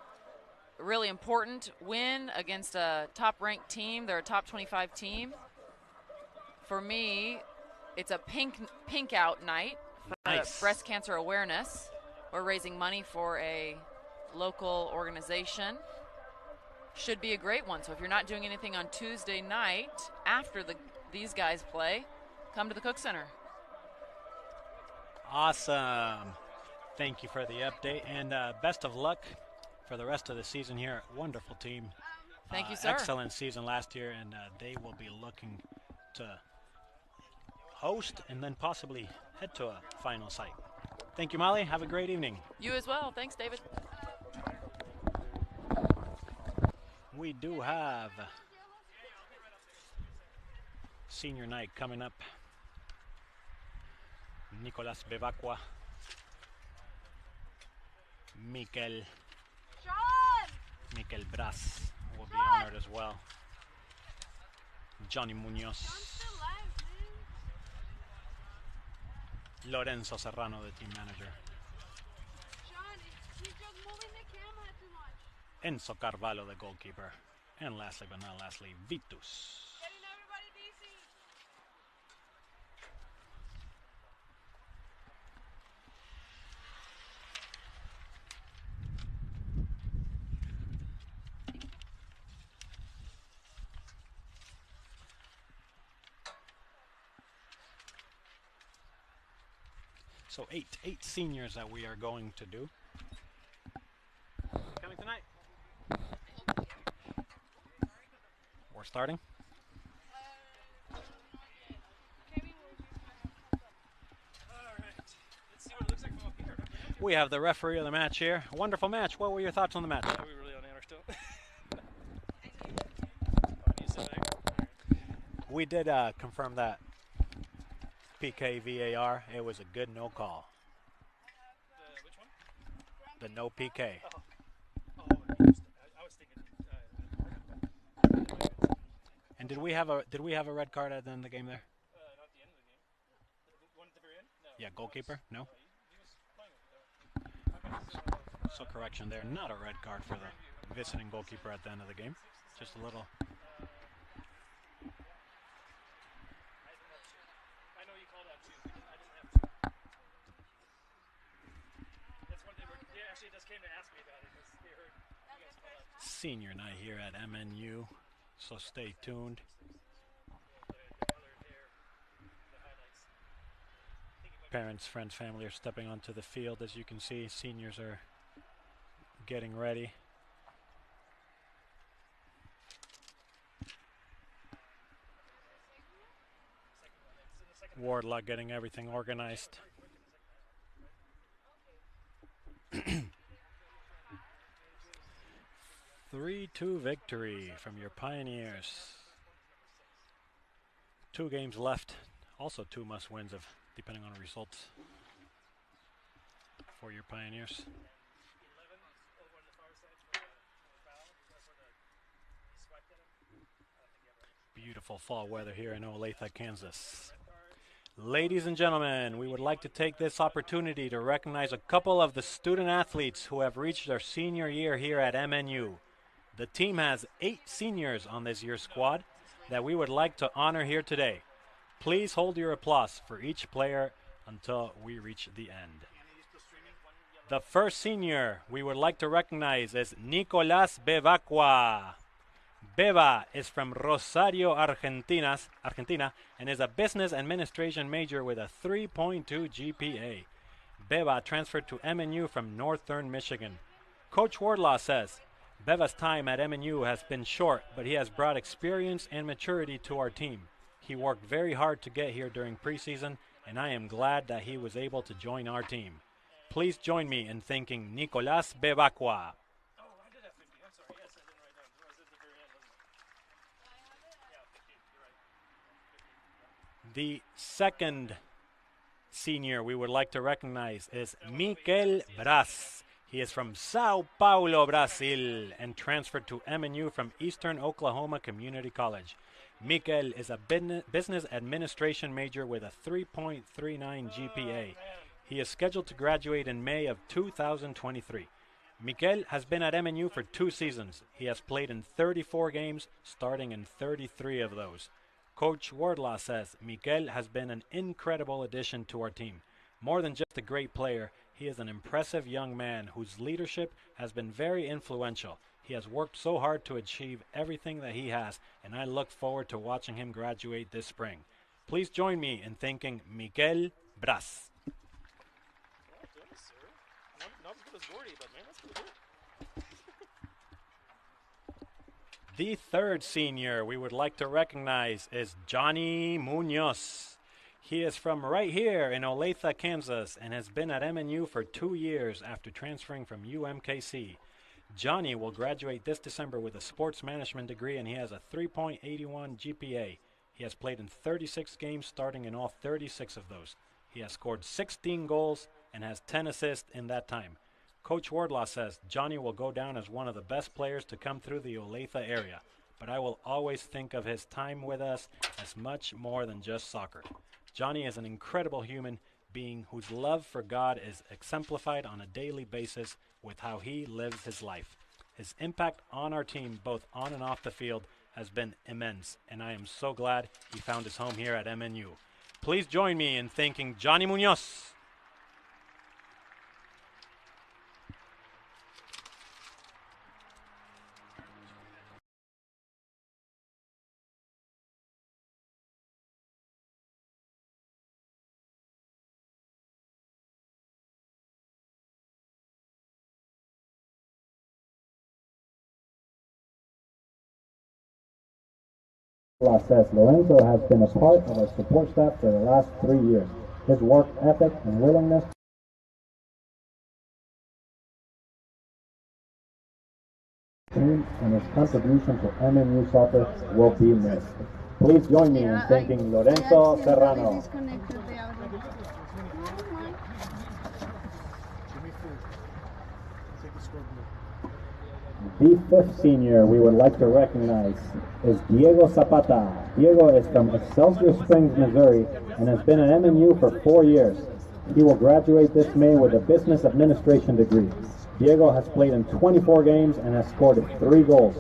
really important win against a top-ranked team. They're a top 25 team. For me, it's a pink out night for Nice. breast cancer awareness. We're raising money for a local organization. Should be a great one. So if you're not doing anything on Tuesday night after these guys play, come to the Cook Center. Awesome. Thank you for the update, and best of luck for the rest of the season here. Wonderful team. Thank you, sir. Excellent season last year, and they will be looking to host and then possibly head to a final site. Thank you, Molly. Have a great evening. You as well. Thanks, David. We do have senior night coming up. Nicolas Bevacqua, Mikel Bras will be honored as well. Johnny Munoz, Lorenzo Serrano, the team manager. Enzo Carvalho, the goalkeeper. And lastly but not lastly, Vitus. So eight seniors that we are going to do. Coming tonight. We're starting. We have the referee of the match here. A wonderful match. What were your thoughts on the match? Are we really on air still? We did confirm that PK VAR. It was a good no call. Which one? The no PK. I was thinking. And did we have a red card at the end of the game there? Not at the end of the game. The one at the very end? No. Yeah, goalkeeper? No. He was playing with it. Okay, So correction there. Not a red card for the visiting goalkeeper at the end of the game. Just a little. I know you called that too. I didn't have to. That's what they were. Yeah, came to ask me about it because they heard you guys call that Senior night here at MNU, so stay tuned. Parents, friends, family are stepping onto the field. As you can see, seniors are getting ready. Wardlaw getting everything organized. 3-2 victory from your Pioneers. 2 games left. Also 2 must-wins, of depending on the results for your Pioneers. Beautiful fall weather here in Olathe, Kansas. Ladies and gentlemen, we would like to take this opportunity to recognize a couple of the student athletes who have reached their senior year here at MNU. The team has 8 seniors on this year's squad that we would like to honor here today. Please hold your applause for each player until we reach the end. The first senior we would like to recognize is Nicolás Bevacqua. Beva is from Rosario, Argentina, and is a business administration major with a 3.2 GPA. Beva transferred to MNU from Northern Michigan. Coach Wardlaw says, Beva's time at MNU has been short, but he has brought experience and maturity to our team. He worked very hard to get here during preseason, and I am glad that he was able to join our team. Please join me in thanking Nicolás Bevacqua. The second senior we would like to recognize is Miquel Braz. He is from Sao Paulo, Brazil, and transferred to MNU from Eastern Oklahoma Community College. Miquel is a business administration major with a 3.39 GPA. He is scheduled to graduate in May of 2023. Miquel has been at MNU for 2 seasons. He has played in 34 games, starting in 33 of those. Coach Wardlaw says Miquel has been an incredible addition to our team. More than just a great player, he is an impressive young man whose leadership has been very influential. He has worked so hard to achieve everything that he has, and I look forward to watching him graduate this spring. Please join me in thanking Miquel Braz. Well done, sir. Not as good as Gordy, but man, that's pretty good. The third senior we would like to recognize is Johnny Munoz. He is from right here in Olathe, Kansas, and has been at MNU for 2 years after transferring from UMKC. Johnny will graduate this December with a sports management degree, and he has a 3.81 GPA. He has played in 36 games, starting in all 36 of those. He has scored 16 goals and has 10 assists in that time. Coach Wardlaw says Johnny will go down as one of the best players to come through the Olathe area, but I will always think of his time with us as much more than just soccer. Johnny is an incredible human being whose love for God is exemplified on a daily basis with how he lives his life. His impact on our team, both on and off the field, has been immense, and I am so glad he found his home here at MNU. Please join me in thanking Johnny Munoz. Says Lorenzo has been a part of our support staff for the last 3 years. His work ethic and willingness team and his contribution to MNU soccer will be missed. Please join me in thanking Lorenzo Serrano. The fifth senior we would like to recognize is Diego Zapata. Diego is from Excelsior Springs, Missouri, and has been at MNU for 4 years. He will graduate this May with a business administration degree. Diego has played in 24 games and has scored 3 goals.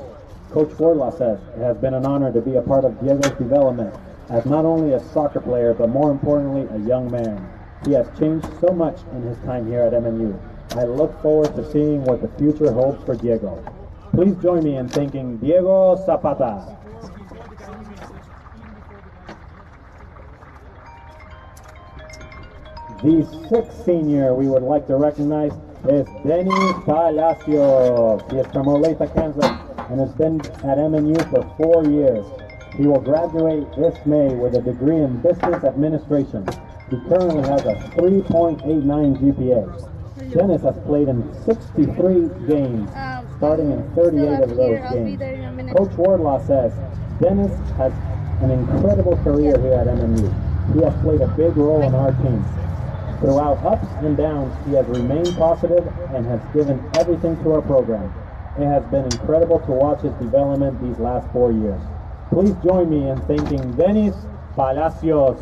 Coach Wardlaw says it has been an honor to be a part of Diego's development as not only a soccer player, but more importantly, a young man. He has changed so much in his time here at MNU. I look forward to seeing what the future holds for Diego. Please join me in thanking Diego Zapata. The sixth senior we would like to recognize is Denny Palacios. He is from Olathe, Kansas, and has been at MNU for 4 years. He will graduate this May with a degree in business administration. He currently has a 3.89 GPA. Dennis has played in 63 games, starting in 38 of those games. Coach Wardlaw says Dennis has an incredible career here at MNU. He has played a big role in our team. Throughout ups and downs, he has remained positive and has given everything to our program. It has been incredible to watch his development these last 4 years. Please join me in thanking Dennis Palacios.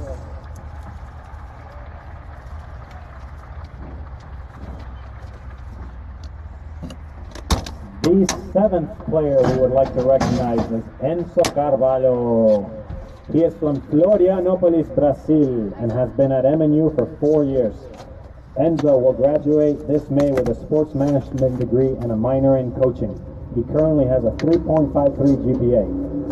The seventh player we would like to recognize is Enzo Carvalho. He is from Florianópolis, Brazil, and has been at MNU for 4 years. Enzo will graduate this May with a sports management degree and a minor in coaching. He currently has a 3.53 GPA.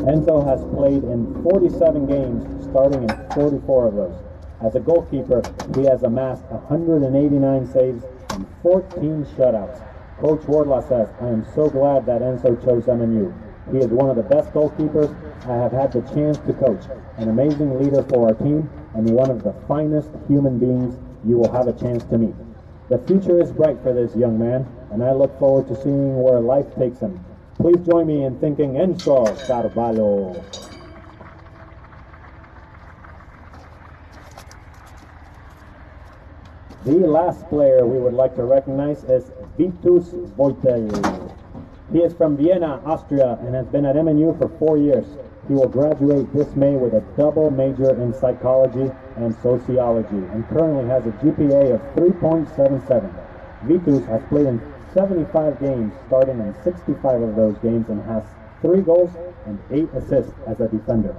Enzo has played in 47 games, starting in 44 of those. As a goalkeeper, he has amassed 189 saves and 14 shutouts. Coach Wardlaw says, "I am so glad that Enzo chose MNU. He is one of the best goalkeepers I have had the chance to coach, an amazing leader for our team, and one of the finest human beings you will have a chance to meet. The future is bright for this young man, and I look forward to seeing where life takes him. Please join me in thanking Enzo Carvalho." The last player we would like to recognize is Vitus Voitel. He is from Vienna, Austria, and has been at MNU for 4 years. He will graduate this May with a double major in psychology and sociology, and currently has a GPA of 3.77. Vitus has played in 75 games, starting in 65 of those games, and has 3 goals and 8 assists as a defender.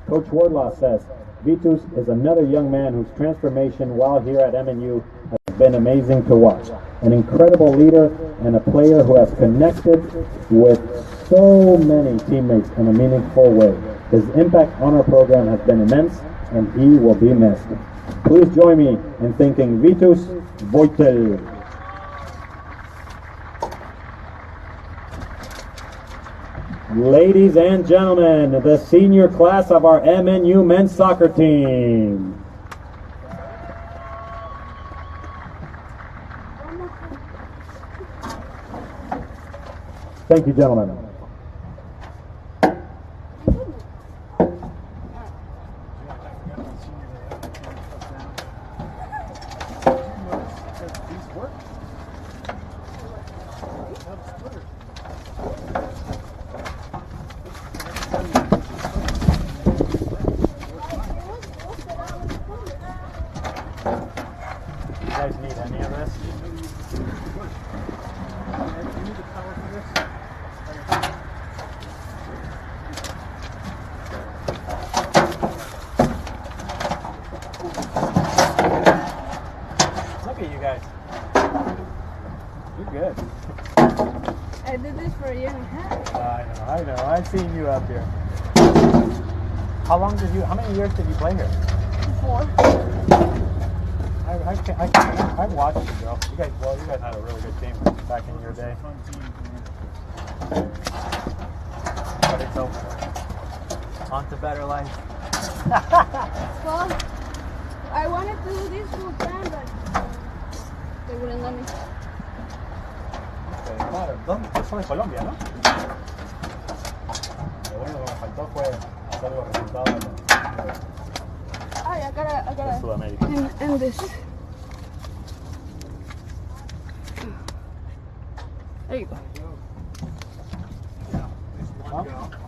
Coach Wardlaw says Vitus is another young man whose transformation while here at MNU has been amazing to watch. An incredible leader and a player who has connected with so many teammates in a meaningful way. His impact on our program has been immense, and he will be missed. Please join me in thanking Vitus Voitel. Ladies and gentlemen, the senior class of our MNU men's soccer team. Thank you, gentlemen. You guys need any of this? Look at you guys. You're good. I did this for a year and a half. I know. I've seen you up here. How many years did you play here? 4. I've watched you, girl. You guys had a really good team back in your day. But it's over. On to better life. Well, I wanted to do this full time, but they wouldn't let me. Claro, yo soy de Colombia, ¿no? Lo único que me faltó fue hacer los resultados I de gotta Sudamérica. end this. There you go. ¿No?